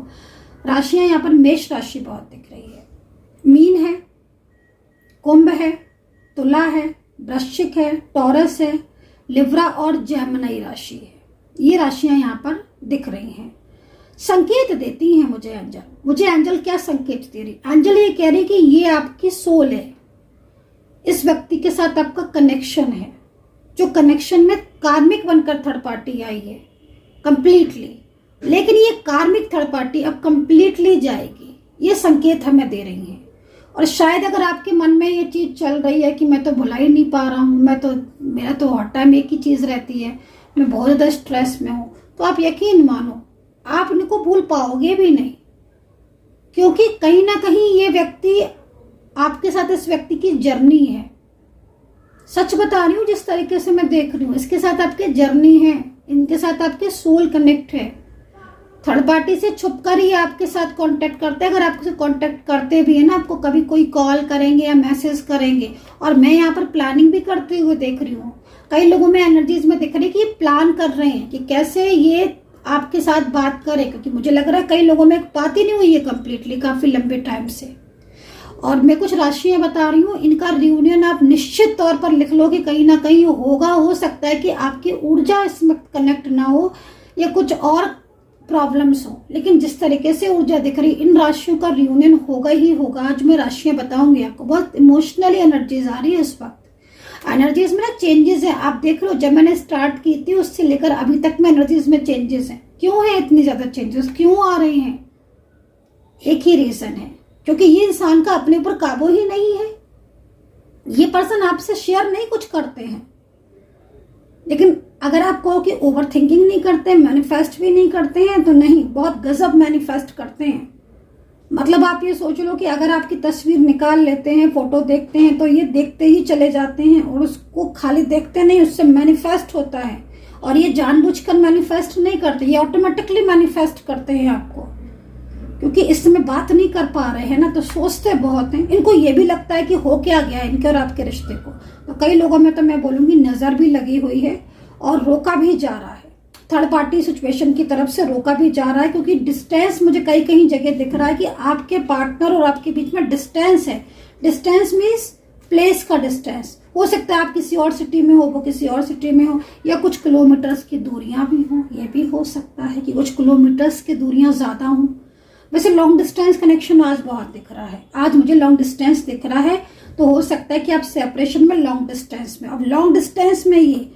राशियाँ यहाँ पर मेष राशि बहुत दिख रही है, मीन है, कुंभ है, तुला है, वृश्चिक है, टॉरस है, लिब्रा और जेमिनी राशि है। ये राशियाँ यहाँ पर दिख रही हैं। संकेत देती हैं मुझे एंजल। मुझे एंजल क्या संकेत दे रही? एंजल ये कह रही कि ये आपकी सोल है, इस व्यक्ति के साथ आपका कनेक्शन है, जो कनेक्शन में कार्मिक बनकर थर्ड पार्टी आई है कंप्लीटली, लेकिन ये कार्मिक थर्ड पार्टी अब कंप्लीटली जाएगी, ये संकेत हमें दे रही है। और शायद अगर आपके मन में ये चीज़ चल रही है कि मैं तो भुला ही नहीं पा रहा हूँ, मेरा तो हर टाइम एक ही चीज़ रहती है, मैं बहुत ज़्यादा स्ट्रेस में हूँ, तो आप यकीन मानो आप इनको भूल पाओगे भी नहीं, क्योंकि कहीं ना कहीं ये व्यक्ति आपके साथ, इस व्यक्ति की जर्नी है। सच बता रही हूँ, जिस तरीके से मैं देख रही हूँ, इसके साथ आपके जर्नी है, इनके साथ आपके सोल कनेक्ट है। थर्ड पार्टी से छुपकर ही आपके साथ कांटेक्ट करते हैं। अगर आपसे कांटेक्ट करते भी है ना, आपको कभी कोई कॉल करेंगे या मैसेज करेंगे। और मैं यहाँ पर प्लानिंग भी करते हुए देख रही हूँ, कई लोगों में एनर्जीज में दिख रही है कि ये प्लान कर रहे हैं कि कैसे ये आपके साथ बात करें, क्योंकि मुझे लग रहा है कई लोगों में बात ही नहीं हुई है कंप्लीटली काफी लंबे टाइम से। और मैं कुछ राशियां बता रही हूँ, इनका रियूनियन आप निश्चित तौर पर लिख लो कि कहीं ना कहीं होगा। हो सकता है कि आपकी ऊर्जा इसमें कनेक्ट ना हो या कुछ और प्रॉब्लम्स हो, लेकिन जिस तरीके से ऊर्जा दिख रही, इन राशियों का रियूनियन होगा ही होगा। आज मैं राशियां बताऊंगी आपको, बहुत इमोशनली एनर्जीज आ रही है इस वक्त। एनर्जीज में ना चेंजेस है, आप देख रहे हो जब मैंने स्टार्ट की थी उससे लेकर अभी तक में एनर्जीज में चेंजेस है। क्यों है इतनी ज्यादा चेंजेस, क्यों आ रहे हैं? एक ही रीजन है, क्योंकि ये इंसान का अपने ऊपर काबू ही नहीं है। ये पर्सन आपसे शेयर नहीं कुछ करते हैं, लेकिन अगर आप कहो कि ओवर थिंकिंग नहीं करते, मैनिफेस्ट भी नहीं करते हैं, तो नहीं, बहुत गजब मैनिफेस्ट करते हैं। मतलब आप ये सोच लो कि अगर आपकी तस्वीर निकाल लेते हैं, फोटो देखते हैं, तो ये देखते ही चले जाते हैं और उसको खाली देखते नहीं, उससे मैनिफेस्ट होता है। और ये जानबूझकर मैनिफेस्ट नहीं करते, ये ऑटोमेटिकली मैनिफेस्ट करते हैं आपको, क्योंकि इस समय बात नहीं कर पा रहे हैं ना, तो सोचते बहुत हैं। इनको ये भी लगता है कि हो क्या गया इनके और आपके रिश्ते को। तो कई लोगों में तो मैं बोलूंगी नजर भी लगी हुई है और रोका भी जा रहा है, थर्ड पार्टी सिचुएशन की तरफ से रोका भी जा रहा है, क्योंकि डिस्टेंस मुझे कई कहीं जगह दिख रहा है कि आपके पार्टनर और आपके बीच में डिस्टेंस है। डिस्टेंस मीन्स प्लेस का डिस्टेंस। हो सकता है आप किसी और सिटी में हो, वो किसी और सिटी में हो, या कुछ किलोमीटर्स की दूरियां भी हो। ये भी हो सकता है कि कुछ किलोमीटर्स की दूरियां ज्यादा हों। वैसे लॉन्ग डिस्टेंस कनेक्शन आज बहुत दिख रहा है, आज मुझे लॉन्ग डिस्टेंस दिख रहा है। तो हो सकता है कि आप सेपरेशन में, लॉन्ग डिस्टेंस में, अब लॉन्ग डिस्टेंस में ये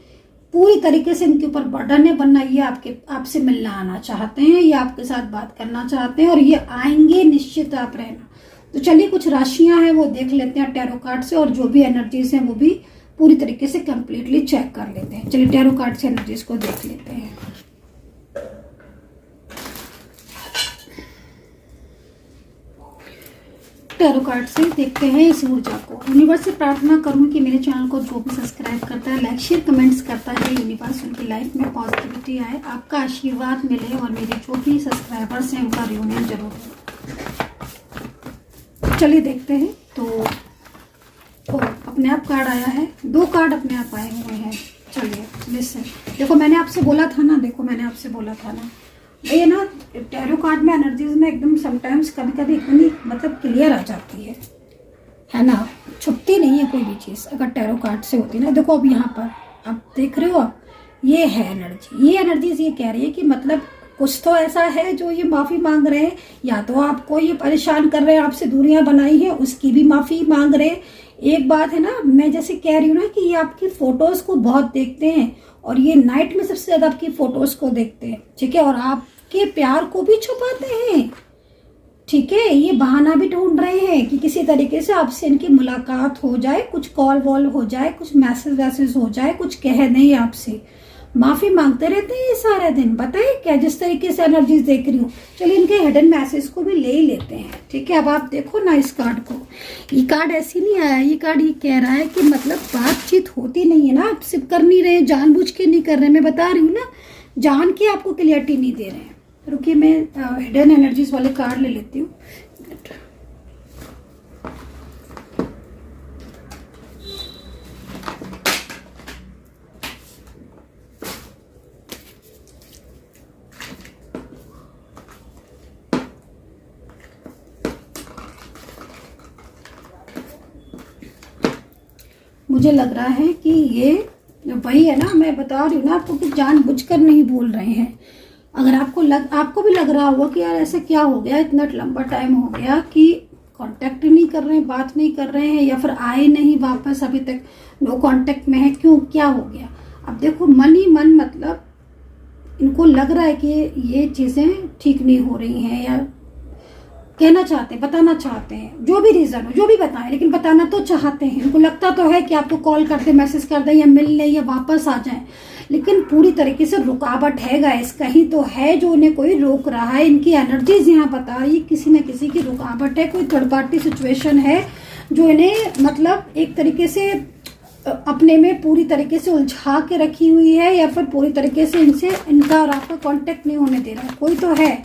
पूरी तरीके से इनके ऊपर बर्डन है बनना। ये आपसे मिलना आना चाहते हैं, ये आपके साथ बात करना चाहते हैं और ये आएंगे निश्चित, आप रहना। तो चलिए कुछ राशियां हैं वो देख लेते हैं टैरो कार्ड से, और जो भी एनर्जीज हैं वो भी पूरी तरीके से कंप्लीटली चेक कर लेते हैं। चलिए टैरो कार्ड से एनर्जीज को देख लेते हैं। टैरो कार्ड से देखते हैं इस ऊर्जा को। यूनिवर्स से प्रार्थना करूं कि मेरे चैनल को जो भी सब्सक्राइब करता है, लाइक शेयर कमेंट्स करता है, यूनिवर्स उनकी लाइफ में पॉजिटिविटी आए, आपका आशीर्वाद मिले और मेरे जो भी सब्सक्राइबर्स हैं उनका रियूनियन जरूर हो। चलिए देखते हैं। तो अपने आप कार्ड आया है, 2 कार्ड अपने आप आए हुए हैं। चलिए लिसन, देखो मैंने आपसे बोला था ना, ये ना टैरो कार्ड में एनर्जीज में एकदम समटाइम्स कभी कभी इतनी मतलब क्लियर आ जाती है ना, छुपती नहीं है कोई भी चीज़ अगर टैरो कार्ड से होती है ना। देखो अब यहाँ पर आप देख रहे हो, आप ये है एनर्जी, ये एनर्जीज ये कह रही है कि मतलब कुछ तो ऐसा है जो ये माफ़ी मांग रहे हैं, या तो आपको ये परेशान कर रहे हैं, आपसे दूरियां बनाई हैं, उसकी भी माफ़ी मांग रहे हैं। एक बात है ना, मैं जैसे कह रही हूँ ना कि ये आपकी फोटोज को बहुत देखते हैं और ये नाइट में सबसे ज़्यादा आपकी फोटोज को देखते हैं, ठीक है, और आपके प्यार को भी छुपाते हैं, ठीक है। ये बहाना भी ढूंढ रहे हैं कि किसी तरीके से आपसे इनकी मुलाकात हो जाए, कुछ कॉल वॉल हो जाए, कुछ मैसेज वैसेज हो जाए, कुछ कह दें आपसे। माफी मांगते रहते हैं ये सारे दिन, बताइए क्या, जिस तरीके से एनर्जीज देख रही हूँ। चलिए इनके हिडन मैसेज को भी ले ही लेते हैं, ठीक है। अब आप देखो ना इस कार्ड को, ये कार्ड ऐसे नहीं आया, ये कार्ड ये कह रहा है कि मतलब बातचीत होती नहीं है ना, आप सिर्फ कर नहीं रहे, जानबूझ के नहीं कर रहे, मैं बता रही हूँ ना, जान के आपको क्लियरिटी नहीं दे रहे हैं। रुकिए मैं हिडन एनर्जीज वाले कार्ड ले लेती हूँ। मुझे लग रहा है कि ये वही है ना, मैं बता रही हूँ ना आपको कि जानबूझकर नहीं बोल रहे हैं। अगर आपको भी लग रहा होगा कि यार ऐसे क्या हो गया, इतना लंबा टाइम हो गया कि कांटेक्ट नहीं कर रहे हैं, बात नहीं कर रहे हैं, या फिर आए नहीं वापस, अभी तक नो कांटेक्ट में है, क्यों, क्या हो गया? अब देखो मन ही मन, मतलब इनको लग रहा है कि ये चीज़ें ठीक नहीं हो रही हैं, या कहना चाहते हैं, बताना चाहते हैं, जो भी रीज़न हो, जो भी बताएं, लेकिन बताना तो चाहते हैं। इनको लगता तो है कि आपको कॉल कर दे, मैसेज कर दे, या मिल ले, या वापस आ जाए, लेकिन पूरी तरीके से रुकावट है गाइस, कहीं तो है जो उन्हें कोई रोक रहा है। इनकी एनर्जीज यहाँ बता रही है किसी न किसी की रुकावट है, कोई थर्ड पार्टी सिचुएशन है जो इन्हें मतलब एक तरीके से अपने में पूरी तरीके से उलझा के रखी हुई है, या फिर पूरी तरीके से इनका और आपका कांटेक्ट नहीं होने दे रहा है। कोई तो है,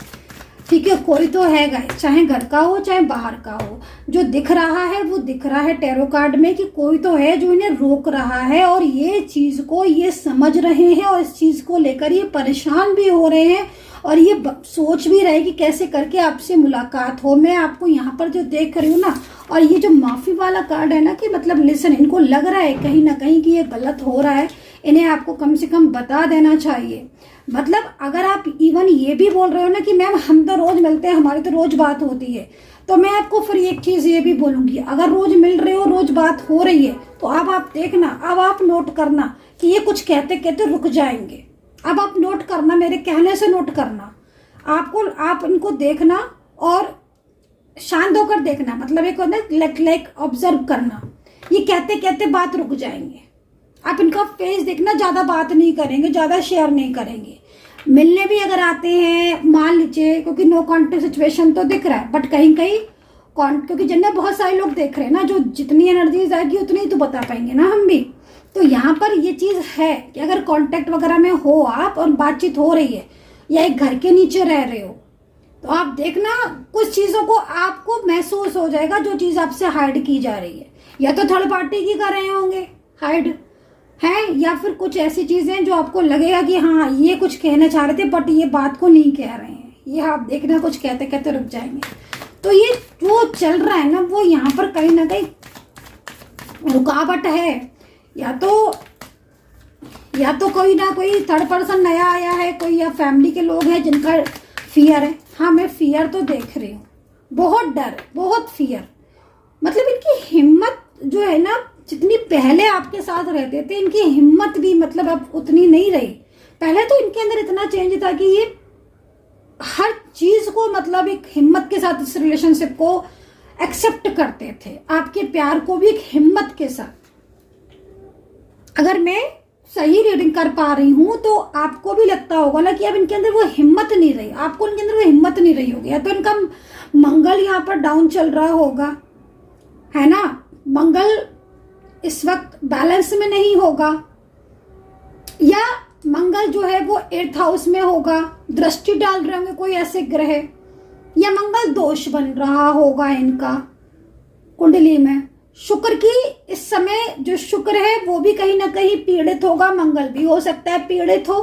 ठीक है, कोई तो है गाइस, चाहे घर का हो चाहे बाहर का हो। जो दिख रहा है वो दिख रहा है टैरो कार्ड में कि कोई तो है जो इन्हें रोक रहा है, और ये चीज को ये समझ रहे हैं, और इस चीज को लेकर ये परेशान भी हो रहे हैं, और ये सोच भी रहे कि कैसे करके आपसे मुलाकात हो। मैं आपको यहाँ पर जो देख रही हूँ ना, और ये जो माफी वाला कार्ड है ना, कि मतलब लिसन, इनको लग रहा है कहीं ना कहीं कि ये गलत हो रहा है, इन्हें आपको कम से कम बता देना चाहिए। मतलब अगर आप इवन ये भी बोल रहे हो ना कि मैम हम तो रोज मिलते हैं, हमारी तो रोज बात होती है, तो मैं आपको फिर एक चीज ये भी बोलूंगी, अगर रोज मिल रहे हो, रोज बात हो रही है, तो अब आप देखना, अब आप नोट करना कि ये कुछ कहते कहते रुक जाएंगे। अब आप नोट करना, मेरे कहने से नोट करना, आप इनको देखना और शांत होकर देखना, मतलब एक होता है लाइक ऑब्जर्व करना, ये कहते कहते बात रुक जाएंगे। आप इनका फेस देखना, ज्यादा बात नहीं करेंगे, ज्यादा शेयर नहीं करेंगे। मिलने भी अगर आते हैं, मान लीजिए, क्योंकि नो कॉन्टेक्ट सिचुएशन तो दिख रहा है, बट कहीं कहीं क्योंकि जिनमें बहुत सारे लोग देख रहे हैं ना, जो जितनी एनर्जीज आएगी उतनी ही तो बता पाएंगे ना हम भी। तो यहाँ पर ये चीज है कि अगर कांटेक्ट वगैरह में हो आप और बातचीत हो रही है, या एक घर के नीचे रह रहे हो, तो आप देखना कुछ चीजों को आपको महसूस हो जाएगा जो चीज आपसे हाइड की जा रही है, या तो थर्ड पार्टी की कर रहे होंगे हाइड है, या फिर कुछ ऐसी चीजें जो आपको लगेगा कि हाँ ये कुछ कहना चाह रहे थे बट ये बात को नहीं कह रहे हैं, ये आप देखना कुछ कहते कहते रुक जाएंगे। तो ये जो चल रहा है ना, वो यहाँ पर कहीं ना कहीं रुकावट है, या तो कोई ना कोई थर्ड पर्सन नया आया है, कोई या फैमिली के लोग हैं जिनका फियर है। हाँ, मैं फियर तो देख रही हूँ, बहुत डर, बहुत फियर। मतलब इनकी हिम्मत जो है ना, जितनी पहले आपके साथ रहते थे, इनकी हिम्मत भी मतलब अब उतनी नहीं रही। पहले तो इनके अंदर इतना चेंज था कि ये हर चीज को मतलब एक हिम्मत के साथ इस रिलेशनशिप को एक्सेप्ट करते थे, आपके प्यार को भी एक हिम्मत के साथ। अगर मैं सही रीडिंग कर पा रही हूं तो आपको भी लगता होगा ना कि अब इनके अंदर वो हिम्मत नहीं रही, आपको इनके अंदर वो हिम्मत नहीं रही होगी, या तो इनका मंगल यहाँ पर डाउन चल रहा होगा, है ना, मंगल इस वक्त बैलेंस में नहीं होगा, या मंगल जो है वो 8th हाउस में होगा, दृष्टि डाल रहे होंगे कोई ऐसे ग्रह, या मंगल दोष बन रहा होगा इनका कुंडली में। शुक्र की इस समय जो शुक्र है वो भी कहीं ना कहीं पीड़ित होगा, मंगल भी हो सकता है पीड़ित हो,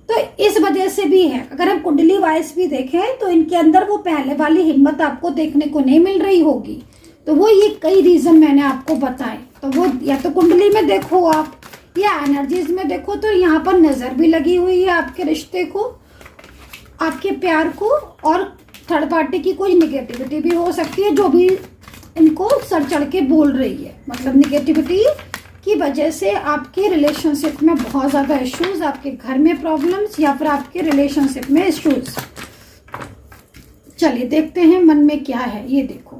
तो इस वजह से भी है। अगर हम कुंडली वाइज भी देखें तो इनके अंदर वो पहले वाली हिम्मत आपको देखने को नहीं मिल रही होगी। तो वो ये कई रीजन मैंने आपको बताए, तो वो या तो कुंडली में देखो आप, या एनर्जीज में देखो, तो यहाँ पर नजर भी लगी हुई है आपके रिश्ते को, आपके प्यार को, और थर्ड पार्टी की कोई निगेटिविटी भी हो सकती है जो भी इनको सर चढ़ के बोल रही है। मतलब निगेटिविटी की वजह से आपके रिलेशनशिप में बहुत ज़्यादा इश्यूज, आपके घर में प्रॉब्लम्स, या फिर आपके रिलेशनशिप में इश्यूज। चलिए देखते हैं मन में क्या है। ये देखो,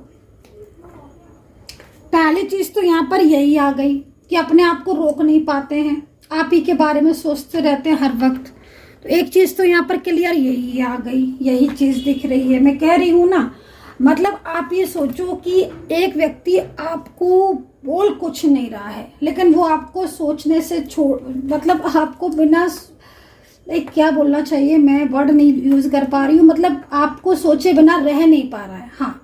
पहली चीज तो यहाँ पर यही आ गई कि अपने आप को रोक नहीं पाते हैं, आप ही के बारे में सोचते रहते हैं हर वक्त। तो एक चीज तो यहाँ पर क्लियर यही आ गई, यही चीज दिख रही है। मैं कह रही हूँ ना, मतलब आप ये सोचो कि एक व्यक्ति आपको बोल कुछ नहीं रहा है, लेकिन वो आपको सोचने से मतलब आपको बिना क्या बोलना चाहिए, मैं वर्ड नहीं यूज कर पा रही हूँ, मतलब आपको सोचे बिना रह नहीं पा रहा है। हाँ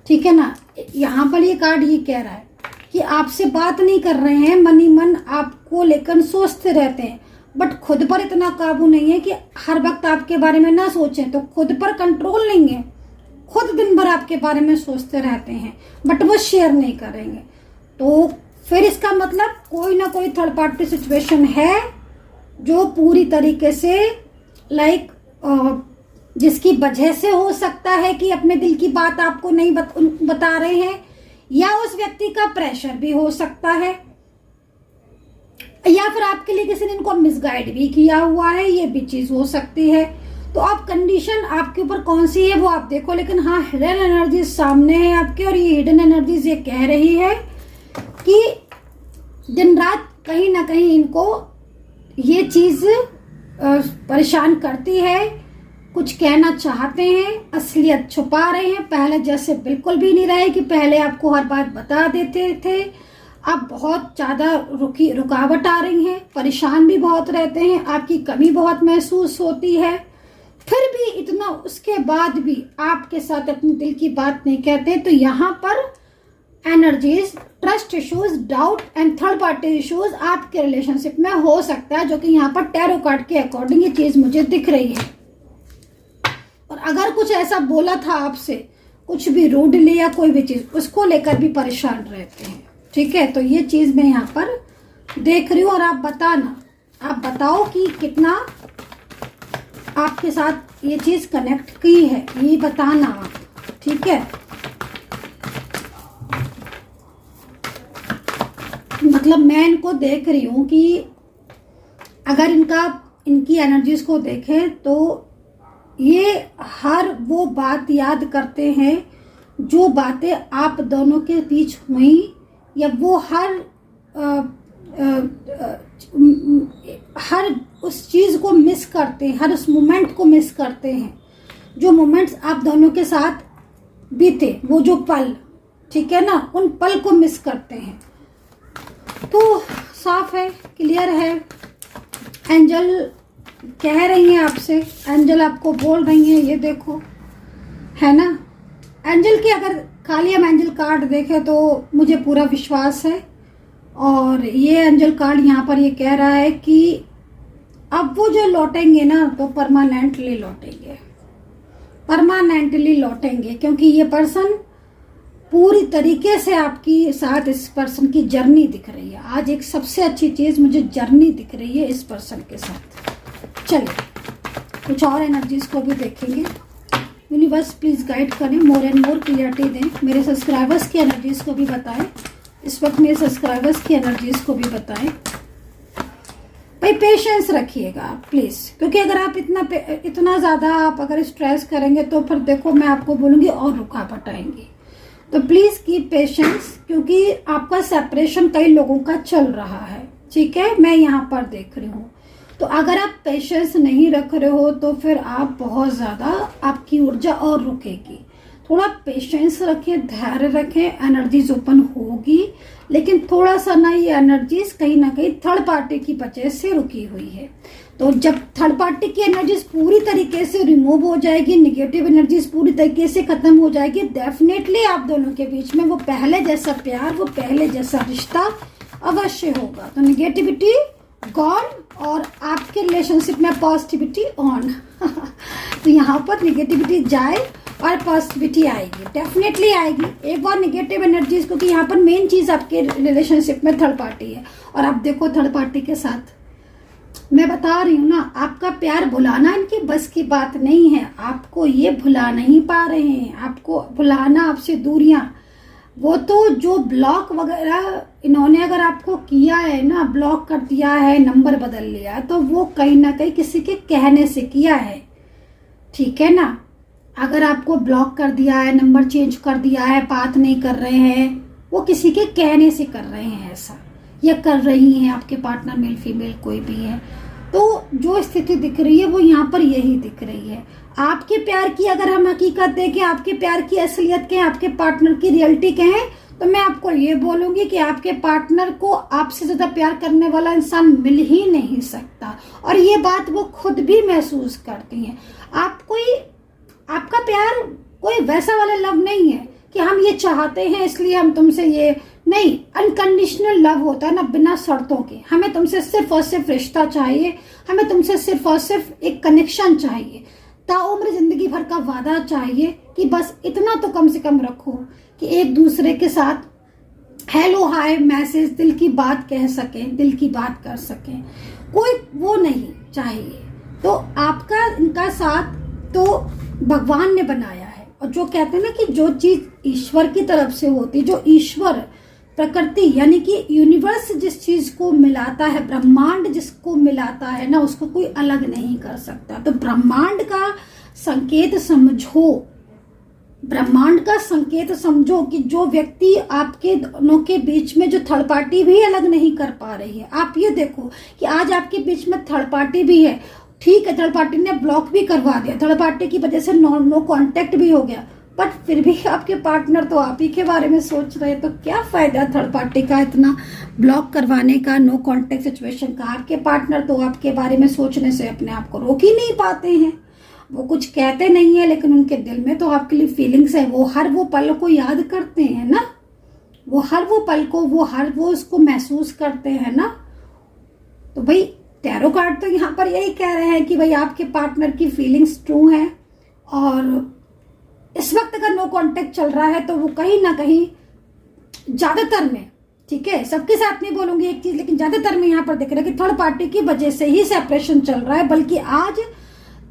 ठीक है ना, यहाँ पर ये कार्ड ये कह रहा है कि आपसे बात नहीं कर रहे हैं, मन ही मन आपको लेकर सोचते रहते हैं, बट खुद पर इतना काबू नहीं है कि हर वक्त आपके बारे में ना सोचें। तो खुद पर कंट्रोल नहीं है, खुद दिन भर आपके बारे में सोचते रहते हैं, बट वो शेयर नहीं करेंगे। तो फिर इसका मतलब कोई ना कोई थर्ड पार्टी सिचुएशन है जो पूरी तरीके से जिसकी वजह से हो सकता है कि अपने दिल की बात आपको नहीं बता रहे हैं, या उस व्यक्ति का प्रेशर भी हो सकता है, या फिर आपके लिए किसी ने इनको मिसगाइड भी किया हुआ है, ये भी चीज हो सकती है। तो अब कंडीशन आपके ऊपर कौन सी है वो आप देखो, लेकिन हाँ हिडन एनर्जी सामने है आपके, और ये हिडन एनर्जीज ये कह रही है कि दिन रात कहीं ना कहीं इनको ये चीज परेशान करती है, कुछ कहना चाहते हैं, असलियत छुपा रहे हैं। पहले जैसे बिल्कुल भी नहीं रहे कि पहले आपको हर बात बता देते थे, अब बहुत ज्यादा रुकावट आ रही है, परेशान भी बहुत रहते हैं, आपकी कमी बहुत महसूस होती है, फिर भी इतना उसके बाद भी आपके साथ अपने दिल की बात नहीं कहते। तो यहाँ पर energies, trust issues, doubt and third party issues आपके रिलेशनशिप में हो सकता है, जो कि यहाँ पर टैरो कार्ड के अकॉर्डिंग ये चीज मुझे दिख रही है। और अगर कुछ ऐसा बोला था आपसे, कुछ भी रूडली या कोई भी चीज, उसको लेकर भी परेशान रहते हैं। ठीक है, तो ये चीज मैं यहाँ पर देख रही हूँ। और आप बताना, आप बताओ कि कितना आपके साथ ये चीज कनेक्ट की है, ये बताना आप। ठीक है, मतलब मैं इनको देख रही हूं कि अगर इनकी एनर्जीज को देखें तो ये हर वो बात याद करते हैं जो बातें आप दोनों के बीच हुई, या वो हर उस चीज को मिस करते हैं, हर उस मोमेंट को मिस करते हैं, जो मोमेंट्स आप दोनों के साथ बीते, वो जो पल, ठीक है ना, उन पल को मिस करते हैं। तो साफ है, क्लियर है। एंजल कह रही हैं आपसे, एंजल आपको बोल रही हैं, ये देखो, है ना। एंजल की अगर खाली हम एंजल कार्ड देखें तो मुझे पूरा विश्वास है, और ये एंजल कार्ड यहाँ पर ये कह रहा है कि अब वो जो लौटेंगे ना तो परमानेंटली लौटेंगे, परमानेंटली लौटेंगे, क्योंकि ये पर्सन पूरी तरीके से आपकी साथ, इस पर्सन की जर्नी दिख रही है। आज एक सबसे अच्छी चीज मुझे जर्नी दिख रही है इस पर्सन के साथ। चलिए कुछ और एनर्जीज को भी देखेंगे। यूनिवर्स प्लीज गाइड करें, मोर एंड मोर क्लियरिटी दें, मेरे सब्सक्राइबर्स की एनर्जीज को भी बताएं, इस वक्त मेरे सब्सक्राइबर्स की एनर्जीज को भी बताएं। भाई पेशेंस रखिएगा प्लीज, क्योंकि अगर आप इतना ज्यादा आप अगर स्ट्रेस करेंगे तो फिर देखो मैं आपको बोलूंगी और रुकावट आएंगी। तो प्लीज कीप पेशेंस, क्योंकि आपका सेपरेशन कई लोगों का चल रहा है। ठीक है, मैं यहाँ पर देख रही हूँ। तो अगर आप पेशेंस नहीं रख रहे हो तो फिर आप बहुत ज्यादा, आपकी ऊर्जा और रुकेगी। थोड़ा पेशेंस रखें, धैर्य रखें, एनर्जीज ओपन होगी, लेकिन थोड़ा सा ना ये एनर्जीज कहीं ना कहीं थर्ड पार्टी की वजह से रुकी हुई है। तो जब थर्ड पार्टी की एनर्जीज पूरी तरीके से रिमूव हो जाएगी, निगेटिव एनर्जीज पूरी तरीके से खत्म हो जाएगी, डेफिनेटली आप दोनों के बीच में वो पहले जैसा प्यार, वो पहले जैसा रिश्ता अवश्य होगा। तो निगेटिविटी गॉन और आपके रिलेशनशिप में पॉजिटिविटी ऑन। तो यहाँ पर निगेटिविटी जाए और पॉजिटिविटी आएगी, डेफिनेटली आएगी। एक बार निगेटिव एनर्जीज, क्योंकि यहाँ पर मेन चीज आपके रिलेशनशिप में थर्ड पार्टी है, और आप देखो थर्ड पार्टी के साथ मैं बता रही हूँ ना, आपका प्यार भुलाना इनकी बस की बात नहीं है। आपको ये भुला नहीं पा रहे हैं, आपको भुलाना, आपसे दूरियां, वो तो जो ब्लॉक वगैरह इन्होंने अगर आपको किया है ना, ब्लॉक कर दिया है, नंबर बदल लिया, तो वो कहीं ना कहीं किसी के कहने से किया है। ठीक है ना, अगर आपको ब्लॉक कर दिया है, नंबर चेंज कर दिया है, बात नहीं कर रहे हैं, वो किसी के कहने से कर रहे हैं ऐसा, या कर रही हैं, आपके पार्टनर मेल फीमेल कोई भी है। तो जो स्थिति दिख रही है वो यहाँ पर यही दिख रही है। आपके प्यार की अगर हम हकीकत देखें, आपके प्यार की असलियत कहें, आपके पार्टनर की रियलिटी कहें, तो मैं आपको ये बोलूंगी कि आपके पार्टनर को आपसे ज्यादा प्यार करने वाला इंसान मिल ही नहीं सकता, और ये बात वो खुद भी महसूस करती हैं। आपका प्यार कोई वैसा वाला लव नहीं है कि हम ये चाहते हैं इसलिए हम तुमसे ये नहीं, अनकंडीशनल लव होता है ना, बिना शर्तों के। हमें तुमसे सिर्फ और सिर्फ रिश्ता चाहिए, हमें तुमसे सिर्फ और सिर्फ एक कनेक्शन चाहिए, ताउम्र जिंदगी भर का वादा चाहिए कि बस इतना तो कम से कम रखो कि एक दूसरे के साथ हेलो हाय मैसेज, दिल की बात कह सकें, दिल की बात कर सकें, कोई वो नहीं चाहिए। तो आपका इनका साथ तो भगवान ने बनाया है। और जो कहते हैं ना कि जो चीज ईश्वर की तरफ से होती, जो ईश्वर प्रकृति यानी कि यूनिवर्स जिस चीज को मिलाता है, ब्रह्मांड जिसको मिलाता है ना, उसको कोई अलग नहीं कर सकता। तो ब्रह्मांड का संकेत समझो, ब्रह्मांड का संकेत समझो कि जो व्यक्ति आपके दोनों के बीच में जो थर्ड पार्टी भी अलग नहीं कर पा रही है। आप ये देखो कि आज आपके बीच में थर्ड पार्टी भी है, ठीक है, थर्ड पार्टी ने ब्लॉक भी करवा दिया, थर्ड पार्टी की वजह से नो कांटेक्ट भी हो गया, बट फिर भी आपके पार्टनर तो आप ही के बारे में सोच रहे हैं। तो क्या फायदा थर्ड पार्टी का इतना ब्लॉक करवाने का, नो कांटेक्ट सिचुएशन का? आपके पार्टनर तो आपके बारे में सोचने से अपने आप को रोक ही नहीं पाते हैं। वो कुछ कहते नहीं है लेकिन उनके दिल में तो आपके लिए फीलिंग्स है। वो हर वो पल को याद करते हैं ना, वो हर वो पल को, वो हर वो उसको महसूस करते हैं ना। तो भाई टैरो कार्ड तो यहाँ पर यही कह रहे हैं कि भाई आपके पार्टनर की फीलिंग्स ट्रू हैं, और इस वक्त अगर नो कांटेक्ट चल रहा है तो वो कहीं ना कहीं ज्यादातर में, ठीक है, सबके साथ नहीं बोलूंगी एक चीज, लेकिन ज्यादातर में यहाँ पर दिख रहा है कि थर्ड पार्टी की वजह से ही सेपरेशन चल रहा है। बल्कि आज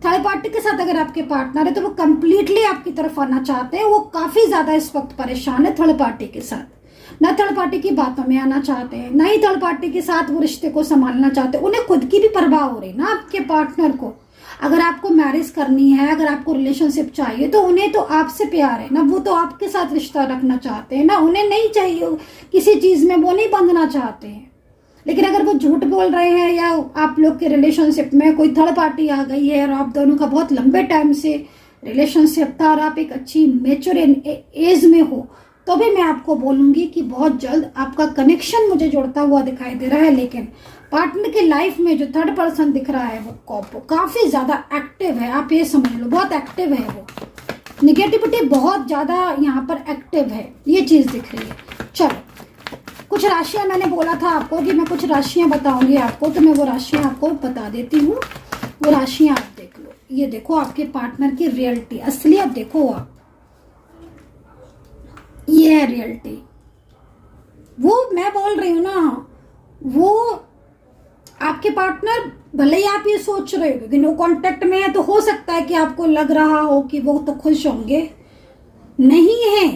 थर्ड पार्टी के साथ अगर आपके पार्टनर है तो वो कंप्लीटली आपकी तरफ आना चाहते हैं। वो काफी ज्यादा इस वक्त परेशान है थर्ड पार्टी के साथ, ना थर्ड पार्टी की बातों में आना चाहते हैं, ना ही थर्ड पार्टी के साथ वो रिश्ते को संभालना चाहते हैं। उन्हें खुद की भी परवाह हो रही ना आपके पार्टनर को। अगर आपको मैरिज करनी है, अगर आपको रिलेशनशिप चाहिए, तो उन्हें तो आपसे प्यार है ना, वो तो आपके साथ रिश्ता रखना चाहते हैं ना, उन्हें नहीं चाहिए किसी चीज में, वो नहीं बंधना चाहते हैं। लेकिन अगर वो झूठ बोल रहे हैं या आप लोग के रिलेशनशिप में कोई थर्ड पार्टी आ गई है और आप दोनों का बहुत लंबे टाइम से रिलेशनशिप था और आप एक अच्छी मेच्योर एज में हो, तो भी मैं आपको बोलूंगी कि बहुत जल्द आपका कनेक्शन मुझे जुड़ता हुआ दिखाई दे रहा है। लेकिन पार्टनर की लाइफ में जो थर्ड पर्सन दिख रहा है वो काफी ज्यादा एक्टिव है। आप ये समझ लो, बहुत एक्टिव है वो, निगेटिविटी बहुत ज्यादा यहाँ पर एक्टिव है, ये चीज दिख रही है। चलो कुछ राशियां मैंने बोला था आपको कि मैं कुछ राशियां बताऊंगी आपको, तो मैं वो राशियां आपको बता देती हूँ। वो राशियां आप देख लो। ये देखो आपके पार्टनर की रियलिटी, असलियत देखो आप, ये है रियलिटी। वो मैं बोल रही हूँ ना, वो आपके पार्टनर, भले ही आप ये सोच रहे हो कि नो कांटेक्ट में है, तो हो सकता है कि आपको लग रहा हो कि वो तो खुश होंगे, नहीं है।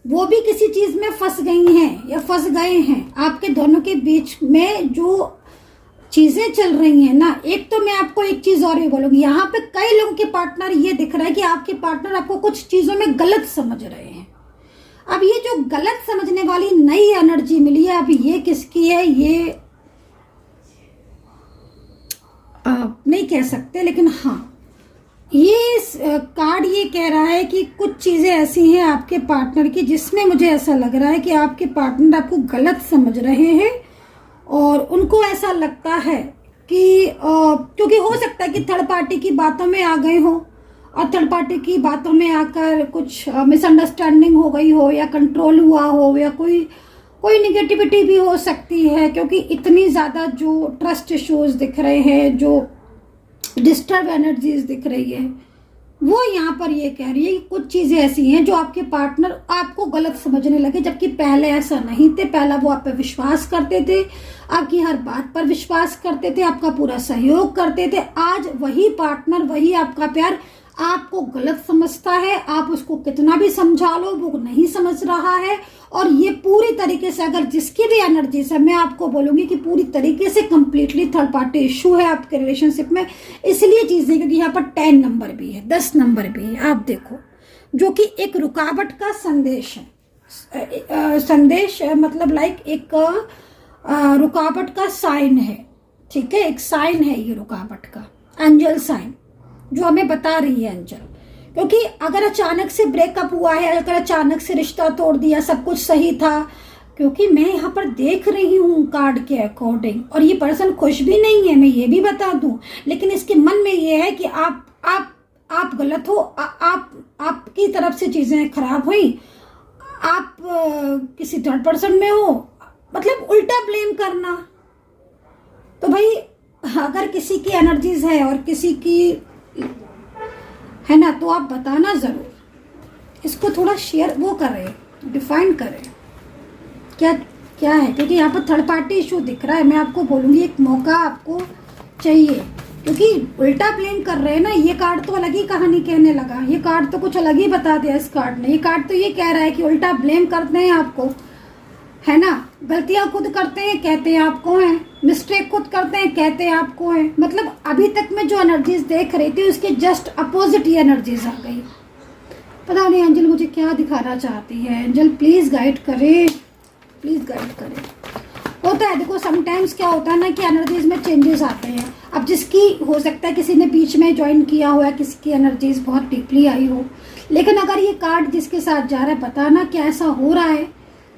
वो भी किसी चीज में फंस गई हैं या फंस गए हैं। आपके दोनों के बीच में जो चीजें चल रही हैं ना, एक तो मैं आपको एक चीज और ही बोलूंगी, यहाँ पे कई लोगों के पार्टनर ये दिख रहा है कि आपके पार्टनर आपको कुछ चीजों में गलत समझ रहे हैं। अब ये जो गलत समझने वाली नई एनर्जी मिली है, अब ये किसकी है ये नहीं कह सकते, लेकिन हाँ ये कार्ड ये कह रहा है कि कुछ चीजें ऐसी हैं आपके पार्टनर की जिसमें मुझे ऐसा लग रहा है कि आपके पार्टनर आपको गलत समझ रहे हैं, और उनको ऐसा लगता है कि क्योंकि हो सकता है कि थर्ड पार्टी की बातों में आ गए हो, और थर्ड पार्टी की बातों में आकर कुछ मिसअंडरस्टैंडिंग हो गई हो, या कंट्रोल हुआ हो, या कोई निगेटिविटी भी हो सकती है। क्योंकि इतनी ज्यादा जो ट्रस्ट इश्यूज दिख रहे हैं, जो डिस्टर्ब एनर्जीज दिख रही है, वो यहाँ पर ये कह रही है कि कुछ चीजें ऐसी हैं जो आपके पार्टनर आपको गलत समझने लगे, जबकि पहले ऐसा नहीं थे। पहला वो आप पे विश्वास करते थे, आपकी हर बात पर विश्वास करते थे, आपका पूरा सहयोग करते थे। आज वही पार्टनर, वही आपका प्यार आपको गलत समझता है। आप उसको कितना भी समझा लो वो नहीं समझ रहा है। और ये पूरी तरीके से, अगर जिसकी भी एनर्जी से, मैं आपको बोलूंगी कि पूरी तरीके से कंप्लीटली थर्ड पार्टी इशू है आपके रिलेशनशिप में। इसलिए चीजें, क्योंकि यहाँ पर 10 नंबर भी है, 10 नंबर भी है, आप देखो, जो कि एक रुकावट का संदेश है। संदेश मतलब लाइक एक रुकावट का साइन है, ठीक है, एक साइन है ये रुकावट का, एंजल साइन जो हमें बता रही है एंजल। क्योंकि अगर अचानक से ब्रेकअप हुआ है, अगर अचानक से रिश्ता तोड़ दिया, सब कुछ सही था, क्योंकि मैं यहाँ पर देख रही हूँ कार्ड के अकॉर्डिंग, और ये पर्सन खुश भी नहीं है, मैं ये भी बता दूं, लेकिन इसके मन में ये है कि आप गलत हो, आपकी तरफ से चीजें खराब हुई, आप किसी थर्ड पर्सन में हो, मतलब उल्टा ब्लेम करना। तो भाई अगर किसी की एनर्जीज है और किसी की है ना, तो आप बताना जरूर, इसको थोड़ा शेयर वो करें, डिफाइन करें क्या क्या है। क्योंकि यहाँ पर थर्ड पार्टी इशू दिख रहा है, मैं आपको बोलूंगी एक मौका आपको चाहिए, क्योंकि उल्टा ब्लेम कर रहे हैं ना। ये कार्ड तो अलग ही कहानी कहने लगा, ये कार्ड तो कुछ अलग ही बता दिया इस कार्ड ने। ये कार्ड तो ये कह रहा है कि उल्टा ब्लेम करते हैं आपको, है ना। गलतियां खुद करते हैं, कहते हैं आपको हैं। मिस्टेक खुद करते हैं, कहते हैं आपको हैं। मतलब अभी तक मैं जो एनर्जीज देख रही थी उसके जस्ट अपोजिट ही एनर्जीज आ गई। पता नहीं एंजल मुझे क्या दिखाना चाहती है। एंजल प्लीज गाइड करे, प्लीज गाइड करे। होता है देखो, समटाइम्स क्या होता है ना कि एनर्जीज में चेंजेस आते हैं। अब जिसकी हो सकता है किसी ने बीच में ज्वाइन किया हो या किसी की एनर्जीज बहुत डीपली आई हो, लेकिन अगर ये कार्ड जिसके साथ जा रहा है, पता ना क्या ऐसा हो रहा है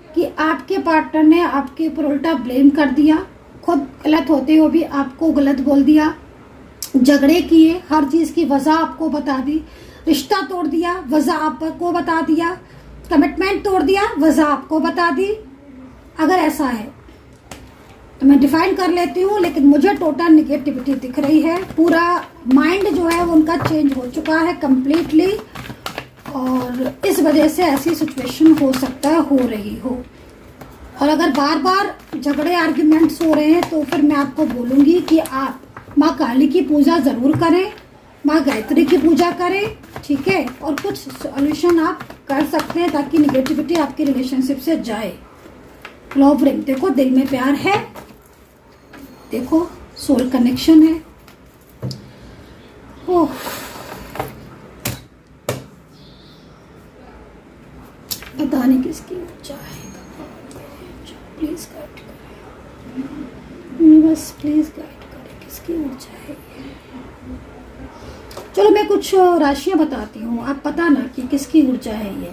कि आपके पार्टनर ने आपके ऊपर उल्टा ब्लेम कर दिया, खुद गलत होते हुए भी आपको गलत बोल दिया, झगड़े किए, हर चीज़ की वजह आपको बता दी, रिश्ता तोड़ दिया, वजह आपको बता दिया, कमिटमेंट तोड़ दिया, वजह आपको बता दी। अगर ऐसा है तो मैं डिफाइन कर लेती हूँ, लेकिन मुझे टोटल निगेटिविटी दिख रही है। पूरा माइंड जो है वो उनका चेंज हो चुका है कम्प्लीटली, और इस वजह से ऐसी सिचुएशन हो सकता है, हो रही हो। और अगर बार बार झगड़े आर्ग्यूमेंट्स हो रहे हैं तो फिर मैं आपको बोलूँगी कि आप माँ काली की पूजा ज़रूर करें, माँ गायत्री की पूजा करें, ठीक है। और कुछ सॉल्यूशन आप कर सकते हैं ताकि निगेटिविटी आपके रिलेशनशिप से जाए। लव रिंग देखो, दिल में प्यार है, देखो सोल कनेक्शन है। ओह, पता नहीं किसकी ऊर्जा है। प्लीज गाइड करें, बस प्लीज गाइड करें किसकी ऊर्जा है ये। चलो मैं कुछ राशियां बताती हूँ, आप पता ना कि किसकी ऊर्जा है ये,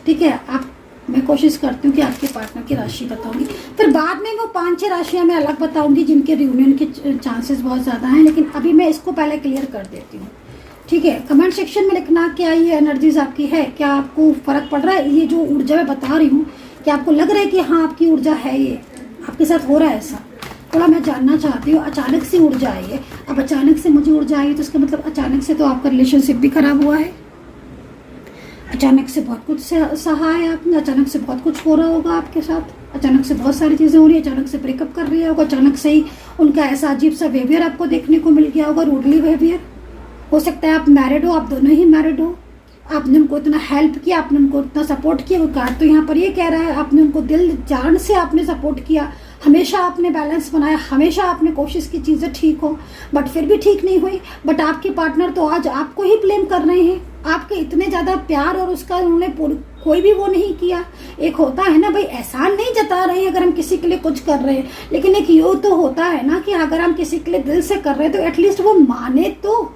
ठीक है। आप मैं कोशिश करती हूँ कि आपके पार्टनर की राशि बताऊंगी, फिर बाद में वो 5-6 राशियां मैं अलग बताऊंगी जिनके रियूनियन के चांसेस बहुत ज़्यादा हैं, लेकिन अभी मैं इसको पहले क्लियर कर देती हूँ, ठीक है। कमेंट सेक्शन में लिखना क्या ये एनर्जीज आपकी है, क्या आपको फर्क पड़ रहा है। ये जो ऊर्जा मैं बता रही हूँ, क्या आपको लग रहा है कि हाँ आपकी ऊर्जा है, ये आपके साथ हो रहा है ऐसा, थोड़ा मैं जानना चाहती हूँ। अचानक से ऊर्जा आई है, अब अचानक से मुझे ऊर्जा आई है तो इसका मतलब अचानक से तो आपका रिलेशनशिप भी खराब हुआ है, अचानक से बहुत कुछ सहा है आपने, अचानक से बहुत कुछ हो रहा होगा आपके साथ, अचानक से बहुत सारी चीज़ें हो रही है, अचानक से ब्रेकअप कर रही होगा, अचानक से ही उनका ऐसा अजीब सा बिहेवियर आपको देखने को मिल गया होगा, रूडली बिहेवियर। हो सकता है आप मैरिड हो, आप दोनों ही मैरिड हो, आपने उनको इतना हेल्प किया, आपने उनको इतना सपोर्ट किया। वो कार्ड तो यहाँ पर ये कह रहा है आपने उनको दिल जान से आपने सपोर्ट किया, हमेशा आपने बैलेंस बनाया, हमेशा आपने कोशिश की चीज़ें ठीक हो, बट फिर भी ठीक नहीं हुई। बट आपके पार्टनर तो आज आपको ही ब्लेम कर रहे हैं, आपके इतने ज़्यादा प्यार और उसका उन्होंने कोई भी वो नहीं किया। एक होता है ना भाई, एहसान नहीं जता रहे हैं अगर हम किसी के लिए कुछ कर रहे हैं, लेकिन एक यो तो होता है ना कि अगर हम किसी के लिए दिल से कर रहे हैं तो एटलीस्ट वो माने तो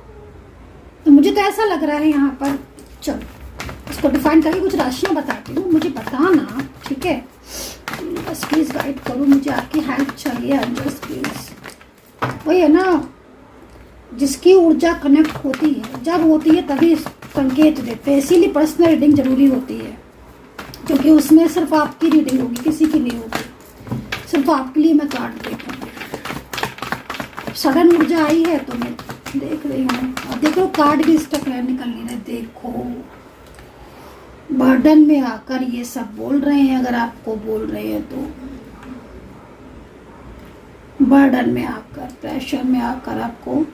मुझे तो ऐसा लग रहा है यहाँ पर। चलो इसको डिफाइन करके कुछ राशियाँ बताती हूँ, मुझे बताना, ठीक है। बस प्लीज गाइड करो, मुझे आपकी हेल्प चाहिए एंजल्स प्लीज। वही है ना, जिसकी ऊर्जा कनेक्ट होती है, जब होती है तभी संकेत देते हैं, इसीलिए पर्सनल रीडिंग जरूरी होती है, क्योंकि उसमें सिर्फ आपकी रीडिंग होगी, किसी की नहीं होगी, सिर्फ आपके लिए मैं कार्ड देखूँगी। सडन ऊर्जा आई है तो मैं देख रही हूँ, अब देखो कार्ड भी स्टक है, निकल नहीं रहे। देखो बर्डन में आकर ये सब बोल रहे हैं, अगर आपको बोल रहे हैं तो बर्डन में आकर, प्रेशर में आकर आपको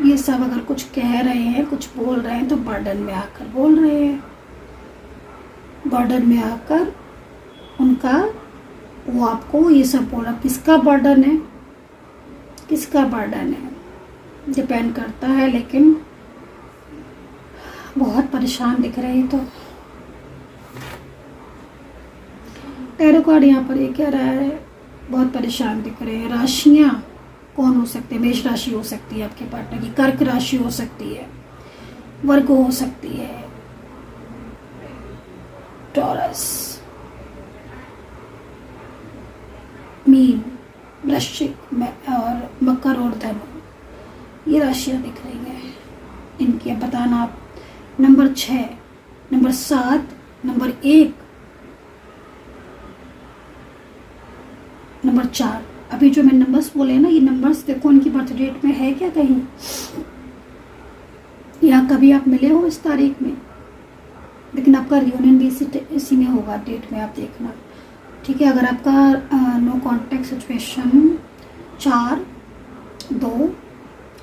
ये सब अगर कुछ कह रहे हैं, कुछ बोल रहे हैं तो बर्डन में आकर बोल रहे हैं। बर्डन में आकर उनका वो आपको ये सब बोला। किसका बर्डन है, किसका बर्डन है डिपेंड करता है, लेकिन बहुत परेशान दिख रहे हैं। तो टैरो कार्ड यहाँ पर ये कह रहा है बहुत परेशान दिख रहे हैं। राशियाँ कौन हो सकते हैं, मेष राशि हो सकती है आपके पार्टनर की, कर्क राशि हो सकती है, वर्ग हो सकती है, टॉरस, मीन, वृश्चिक और मकर और धनु, ये राशियाँ दिख रही हैं इनकी। अब बताना आप नंबर 6, नंबर 7, नंबर 1, नंबर 4। अभी जो मैं नंबर्स बोले ना, ये नंबर्स देखो इनकी बर्थ डेट में है क्या कहीं, या कभी आप मिले हो इस तारीख में, लेकिन आपका रियूनियन भी इसी में होगा डेट में, आप देखना, ठीक है। अगर आपका नो कॉन्टेक्ट सिचुएशन 4, 2,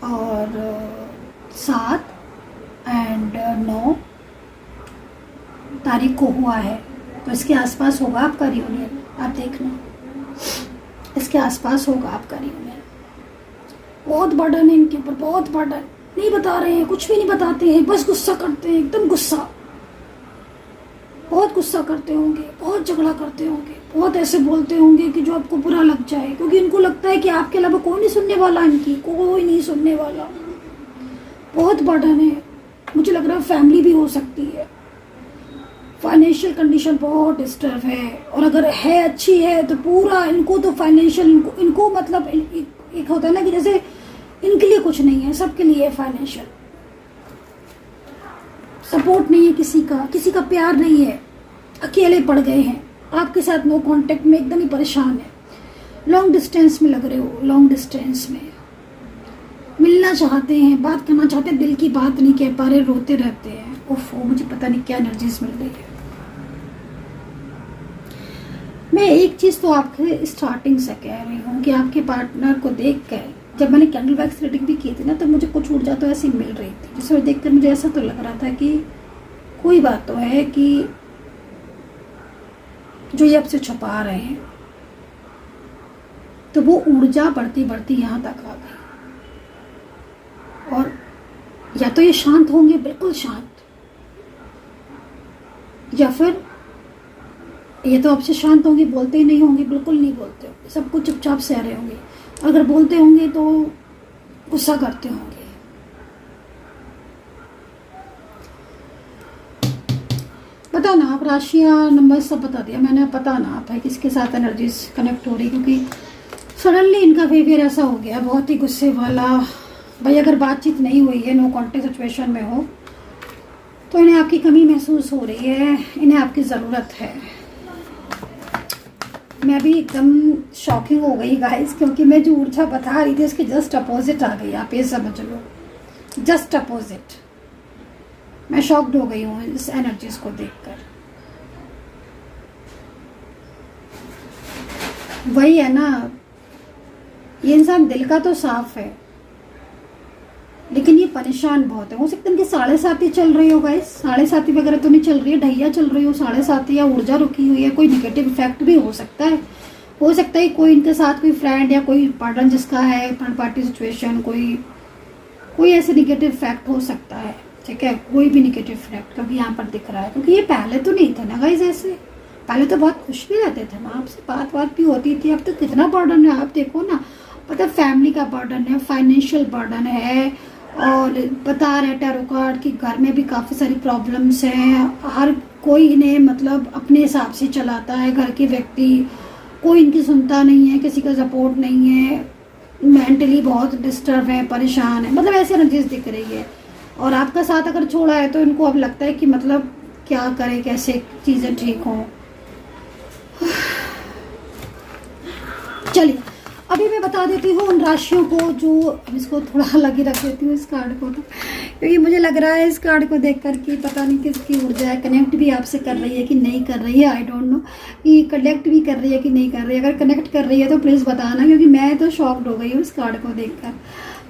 और 7 एंड 9 तारीख को हुआ है, तो इसके आसपास होगा आपका रियूनियन। आप देखना, इसके आसपास होगा आपका रियूनियन। बहुत बर्डन है इनके ऊपर, बहुत बर्डन। नहीं बता रहे हैं, कुछ भी नहीं बताते हैं, बस गुस्सा करते हैं, एकदम गुस्सा। बहुत गुस्सा करते होंगे, बहुत झगड़ा करते होंगे, बहुत ऐसे बोलते होंगे कि जो आपको बुरा लग जाए, क्योंकि इनको लगता है कि आपके अलावा कोई नहीं सुनने वाला, इनकी कोई नहीं सुनने वाला। बहुत बर्डन है। मुझे लग रहा है फैमिली भी हो सकती है। फाइनेंशियल कंडीशन बहुत डिस्टर्ब है, और अगर है अच्छी है तो पूरा इनको तो फाइनेंशियल इनको मतलब एक होता है ना कि जैसे इनके लिए कुछ नहीं है, सबके लिए फाइनेंशियल सपोर्ट नहीं है, किसी का प्यार नहीं है, अकेले पड़ गए हैं, आपके साथ नो कांटेक्ट में, एकदम ही परेशान है। लॉन्ग डिस्टेंस में लग रहे हो, लॉन्ग डिस्टेंस में मिलना चाहते हैं, बात करना चाहते हैं, दिल की बात नहीं कह पा रहे, रोते रहते हैं। ओफो, मुझे पता नहीं क्या एनर्जीज मिल रही है। मैं एक चीज़ तो आपके स्टार्टिंग से कह रही हूँ कि आपके पार्टनर को देख कर, जब मैंने कैंडल वैक्स रीडिंग भी की थी ना, तो मुझे कुछ ऊर्जा तो ऐसी मिल रही थी, जिसे देखकर मुझे ऐसा तो लग रहा था कि कोई बात तो है कि जो ये आपसे छुपा रहे हैं। तो वो ऊर्जा बढ़ती बढ़ती यहाँ तक आ गई, और या तो ये शांत होंगे, बिल्कुल शांत, या फिर ये तो आपसे शांत होंगे, बोलते ही नहीं होंगे, बिल्कुल नहीं बोलते होंगे, सब कुछ चुपचाप सह रहे होंगे। अगर बोलते होंगे तो गुस्सा करते होंगे। पता ना, आप राशियाँ नंबर सब बता दिया मैंने। पता ना आप है किसके साथ एनर्जीज कनेक्ट हो रही, क्योंकि सडनली इनका बिहेवियर ऐसा हो गया, बहुत ही गुस्से वाला। भाई अगर बातचीत नहीं हुई है, नो कॉन्टेक्ट सिचुएशन में हो, तो इन्हें आपकी कमी महसूस हो रही है, इन्हें आपकी ज़रूरत है। मैं भी एकदम शॉकिंग हो गई गाइस, क्योंकि मैं जो ऊर्जा बता रही थी उसके जस्ट अपोजिट आ गई। आप ये समझ लो, जस्ट अपोजिट। मैं शॉक्ड हो गई हूँ इस एनर्जीज को देखकर। वही है ना, ये इंसान दिल का तो साफ है, लेकिन ये परेशान बहुत है। हो सकता है कि 7.5 चल रही हो गाइस, 7.5 वगैरह तो नहीं चल रही है, ढैया चल रही हो 7.5, या ऊर्जा रुकी हुई है। कोई निगेटिव इफेक्ट भी हो सकता है। हो सकता है कोई इनके साथ कोई फ्रेंड या कोई पार्टनर जिसका है थर्ड पार्टी सिचुएशन, कोई ऐसे निगेटिव इफेक्ट हो सकता है। ठीक है, कोई भी निगेटिव इफेक्ट, क्योंकि यहाँ पर दिख रहा है। क्योंकि ये पहले तो नहीं था ना गाइस ऐसे, पहले तो बहुत खुश भी रहते थे ना, आपसे बात भी होती थी। अब तो कितना बर्डन है, आप देखो ना। पता, फैमिली का बर्डन है, फाइनेंशियल बर्डन है, और बता रहे टैरो कार्ड कि घर में भी काफ़ी सारी प्रॉब्लम्स हैं। हर कोई इन्हें मतलब अपने हिसाब से चलाता है, घर के व्यक्ति, कोई इनकी सुनता नहीं है, किसी का सपोर्ट नहीं है, मेंटली बहुत डिस्टर्ब है, परेशान है, मतलब ऐसी एनर्जीज दिख रही है। और आपका साथ अगर छोड़ा है तो इनको अब लगता है कि मतलब क्या करें, कैसे चीज़ें ठीक हों। चलिए अभी मैं बता देती हूँ उन राशियों को, जो अब इसको थोड़ा अलग ही रख देती हूँ इस कार्ड को, तो क्योंकि मुझे लग रहा है इस कार्ड को देख कर कि पता नहीं किसकी ऊर्जा है, कनेक्ट भी आपसे कर रही है कि नहीं कर रही है। आई डोंट नो कि कनेक्ट भी कर रही है कि नहीं कर रही है। अगर कनेक्ट कर रही है तो प्लीज़ बताना, क्योंकि मैं तो शॉक्ड हो गई हूँ इस कार्ड को देखकर।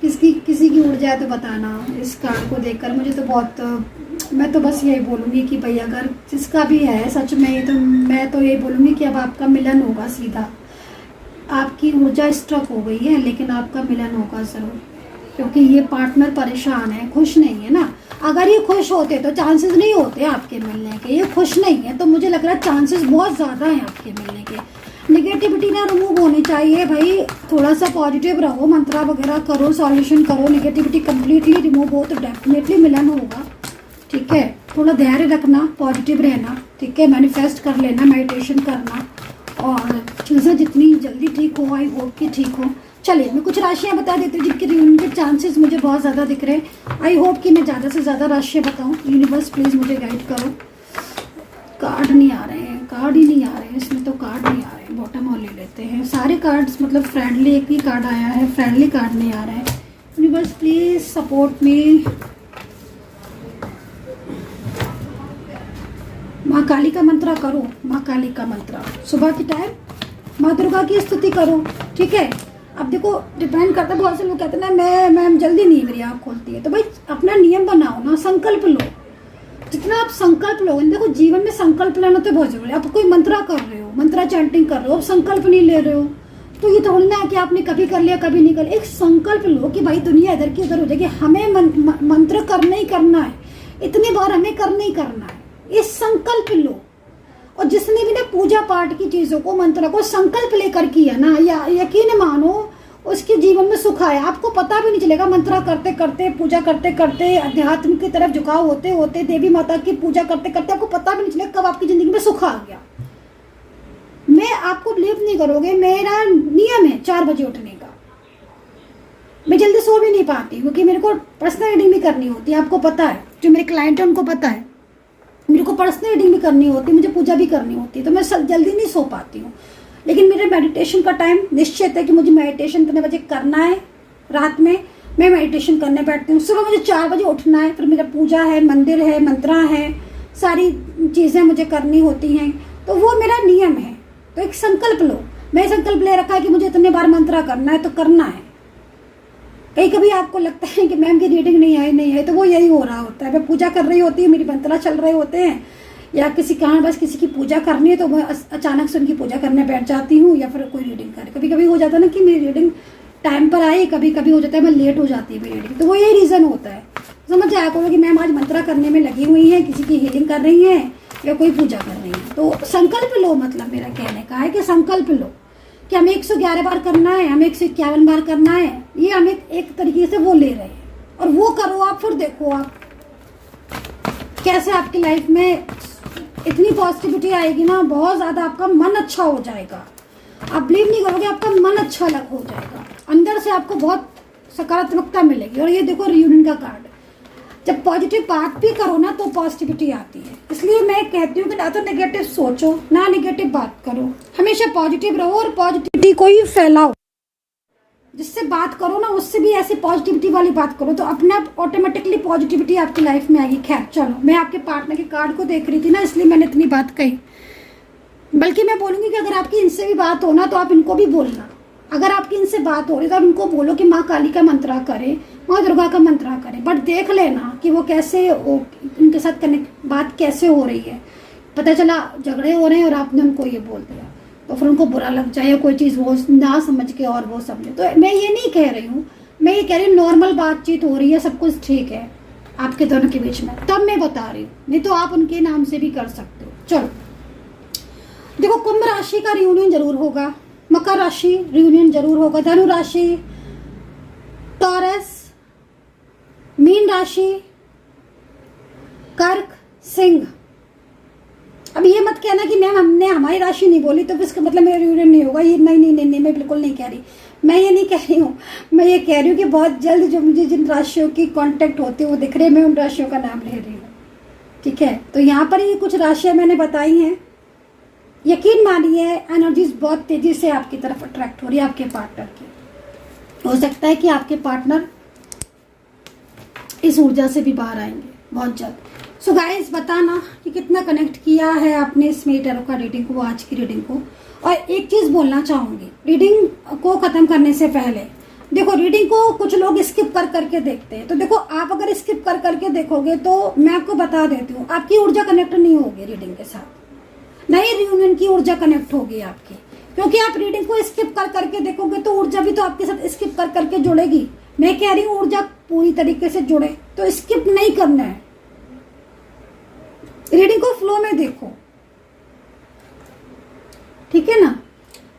किसी की ऊर्जा है तो बताना इस कार्ड को देखकर। मुझे तो बहुत, मैं तो बस यही बोलूँगी कि भाई अगर जिसका भी है सच में, तो मैं तो यही बोलूँगी कि अब आपका मिलन होगा सीधा। आपकी ऊर्जा स्ट्रक हो गई है, लेकिन आपका मिलन होगा ज़रूर, क्योंकि ये पार्टनर परेशान है, खुश नहीं है ना। अगर ये खुश होते तो चांसेस नहीं होते आपके मिलने के। ये खुश नहीं है तो मुझे लग रहा है चांसेस बहुत ज़्यादा हैं आपके मिलने के। नेगेटिविटी ना रिमूव होनी चाहिए भाई, थोड़ा सा पॉजिटिव रहो, मंत्रा वगैरह करो, सॉल्यूशन करो। नेगेटिविटी कम्प्लीटली रिमूव हो तो डेफिनेटली मिलन होगा। ठीक है, थोड़ा धैर्य रखना, पॉजिटिव रहना। ठीक है, मैनिफेस्ट कर लेना, मेडिटेशन करना, और चीज़ें जितनी जल्दी ठीक हो, आई होप कि ठीक हो। चलिए मैं कुछ राशियाँ बता देती हूँ जिनके रियूनियन के चांसेस मुझे बहुत ज़्यादा दिख रहे हैं। आई होप कि मैं ज़्यादा से ज़्यादा राशियाँ बताऊँ। यूनिवर्स प्लीज़ मुझे गाइड करो। कार्ड नहीं आ रहे हैं, कार्ड ही नहीं आ रहे हैं इसमें, तो कार्ड नहीं आ रहे हैं। बॉटम और ले लेते हैं। सारे कार्ड्स मतलब फ्रेंडली, एक ही कार्ड आया है, फ्रेंडली कार्ड नहीं आ रहा है। Universe please support me. माँ काली का मंत्र करो, माँ काली का मंत्र सुबह के टाइम, माँ दुर्गा की स्तुति करो। ठीक है, अब देखो डिपेंड करता है, बहुत से लोग कहते हैं ना मैम जल्दी नहीं मेरी आँख खोलती है, तो भाई अपना नियम बनाओ ना, संकल्प लो। जितना आप संकल्प लोगे, देखो जीवन में संकल्प लेना तो बहुत जरूरी है। आप कोई मंत्रा कर रहे हो, मंत्रा चैंटिंग कर रहे हो, आप संकल्प नहीं ले रहे हो, तो ये थोड़ी ना है कि आपने कभी कर लिया कभी नहीं कर लिया। एक संकल्प लो कि भाई दुनिया इधर की उधर हो जाएगी, हमें मंत्र करना ही करना है, इतनी बार हमें करना ही करना है, ये संकल्प लो। और जिसने भी ना पूजा पाठ की चीज़ों को, मंत्र को संकल्प लेकर किया ना, या यकीन मानो उसके जीवन में सुख आया। आपको पता भी नहीं चलेगा, मंत्रा करते करते, पूजा करते करते, अध्यात्म की तरफ झुकाव होते होते, देवी माता की पूजा करते करते, आपको पता भी नहीं चलेगा कब आपकी ज़िंदगी में सुख आ गया। मैं आपको बिलीव नहीं करोगे, मेरा नियम है 4 बजे उठने का। मैं जल्दी सो भी नहीं पाती क्योंकि मेरे को पर्सनल रीडिंग भी करनी होती है, आपको पता है, जो मेरे क्लाइंट हैं उनको पता है। मेरे को पर्सनल रीडिंग भी करनी होती है, मुझे पूजा भी करनी होती है, तो मैं जल्दी नहीं सो पाती हूँ। लेकिन मेरे मेडिटेशन का टाइम निश्चित है कि मुझे मेडिटेशन कितने बजे करना है। रात में मैं मेडिटेशन करने बैठती हूँ, सुबह मुझे 4 बजे उठना है, फिर मेरा पूजा है, मंदिर है, मंत्रा है, सारी चीज़ें मुझे करनी होती हैं, तो वो मेरा नियम है। तो एक संकल्प लो, मैं संकल्प ले रखा है कि मुझे इतने बार मंत्रा करना है, तो करना है। कहीं कभी आपको लगता है कि मैम की रीडिंग नहीं है, तो वो यही हो रहा होता है। मैं पूजा कर रही होती हूँ, मेरी मंत्रा चल रहे होते हैं, या किसी कारण बस किसी की पूजा करनी है तो मैं अचानक से उनकी पूजा करने बैठ जाती हूँ, या फिर कोई रीडिंग करे। कभी कभी हो जाता है ना कि मेरी रीडिंग टाइम पर आए, कभी कभी हो जाता है मैं लेट हो जाती है मेरी रीडिंग, तो वो यही रीज़न होता है। समझ आया करो कि मैम आज मंत्रा करने में लगी हुई है, किसी की हीलिंग कर रही है या कोई पूजा कर रही है। तो संकल्प लो, मतलब मेरा कहने का है कि संकल्प लो कि हमें 111 बार करना है, हमें 151 बार करना है, ये हमें एक तरीके से वो ले रहे हैं, और वो करो आप, फिर देखो आप कैसे आपकी लाइफ में इतनी पॉजिटिविटी आएगी ना, बहुत ज़्यादा आपका मन अच्छा हो जाएगा। आप बिलीव नहीं करोगे, आपका मन अच्छा अलग हो जाएगा, अंदर से आपको बहुत सकारात्मकता मिलेगी। और ये देखो रियूनियन का कार्ड, जब पॉजिटिव बात भी करो ना तो पॉजिटिविटी आती है। इसलिए मैं कहती हूँ कि ना तो नेगेटिव सोचो ना नेगेटिव बात करो, हमेशा पॉजिटिव रहो और पॉजिटिविटी को ही फैलाओ। जिससे बात करो ना उससे भी ऐसी पॉजिटिविटी वाली बात करो, तो अपने आप ऑटोमेटिकली पॉजिटिविटी आपकी लाइफ में आएगी। खैर चलो, मैं आपके पार्टनर के कार्ड को देख रही थी ना, इसलिए मैंने इतनी बात कही। बल्कि मैं बोलूँगी कि अगर आपकी इनसे भी बात हो ना तो आप इनको भी बोलना। अगर आपकी इनसे बात हो रही तो आप इनको बोलो कि माँ काली का मंत्रा करे, माँ दुर्गा का मंत्रा करे, बट देख लेना कि वो कैसे, उनके साथ कनेक्ट बात कैसे हो रही है। पता चला झगड़े हो रहे हैं और आपने उनको ये बोल दिया तो फिर उनको बुरा लग जाए, कोई चीज़ वो ना समझ के और वो समझे। तो मैं ये नहीं कह रही हूँ, मैं ये कह रही हूँ नॉर्मल बातचीत हो रही है, सब कुछ ठीक है आपके दोनों के बीच में, तब मैं बता रही हूँ, नहीं तो आप उनके नाम से भी कर सकते हो। चलो देखो, कुंभ राशि का रियूनियन जरूर होगा, मकर राशि रियूनियन जरूर होगा, धनु राशि, टॉरस, मीन राशि, कर्क, सिंह। अब ये मत कहना कि मैम हमने हमारी राशि नहीं बोली तो इसका मतलब मेरा रियूनियन नहीं होगा। ये नहीं, मैं बिल्कुल नहीं कह रही, मैं ये नहीं कह रही हूँ। मैं ये कह रही हूँ कि बहुत जल्द जो मुझे जिन राशियों की कांटेक्ट होती है वो दिख रहे हैं, मैं उन राशियों का नाम ले रही हूँ, ठीक है। तो यहाँ पर ये कुछ राशियाँ मैंने बताई हैं, यकीन मानिए एनर्जीज बहुत तेजी से आपकी तरफ अट्रैक्ट हो रही है आपके पार्टनर की। हो सकता है कि आपके पार्टनर इस ऊर्जा से भी बाहर आएंगे बहुत जल्द। सो गाइस, बताना कि कितना कनेक्ट किया है आपने इस मेरी टैरो का रीडिंग को, आज की रीडिंग को। और एक चीज़ बोलना चाहूँगी, रीडिंग को ख़त्म करने से पहले देखो, रीडिंग को कुछ लोग स्किप कर करके देखते हैं, तो देखो आप अगर स्किप कर करके देखोगे तो मैं आपको बता देती हूँ आपकी ऊर्जा कनेक्ट नहीं होगी रीडिंग के साथ, नई रियूनियन की ऊर्जा कनेक्ट होगी आपकी। क्योंकि आप रीडिंग को स्किप कर करके देखोगे तो ऊर्जा भी तो आपके साथ स्किप कर करके जुड़ेगी। मैं कह रही हूँ ऊर्जा पूरी तरीके से जुड़े, तो स्किप नहीं करना है, रीडिंग को फ्लो में देखो, ठीक है ना।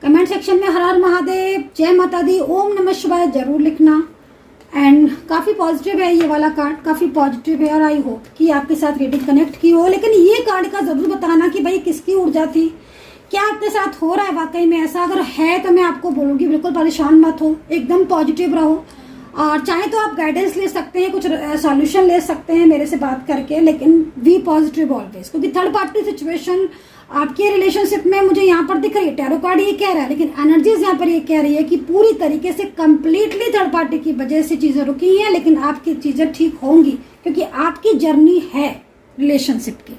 कमेंट सेक्शन में हर हर महादेव, जय माता दी, ओम नमः शिवाय जरूर लिखना। एंड काफ़ी पॉजिटिव है ये वाला कार्ड, काफ़ी पॉजिटिव है, और आई होप कि आपके साथ रीडिंग कनेक्ट की हो। लेकिन ये कार्ड का ज़रूर बताना कि भाई किसकी ऊर्जा थी, क्या आपके साथ हो रहा है वाकई में ऐसा। अगर है तो मैं आपको बोलूँगी बिल्कुल परेशान मत हो, एकदम पॉजिटिव रहो। और चाहे तो आप गाइडेंस ले सकते हैं, कुछ सॉल्यूशन ले सकते हैं मेरे से बात करके, लेकिन बी पॉजिटिव ऑलवेज। क्योंकि थर्ड पार्टी सिचुएशन आपके रिलेशनशिप में मुझे यहाँ पर दिख रही है, टैरो कार्ड ये कह रहा है, लेकिन एनर्जीज यहाँ पर ये कह रही है कि पूरी तरीके से कंप्लीटली थर्ड पार्टी की वजह से चीज़ें रुकी हैं, लेकिन आपकी चीज़ें ठीक होंगी क्योंकि आपकी जर्नी है रिलेशनशिप की।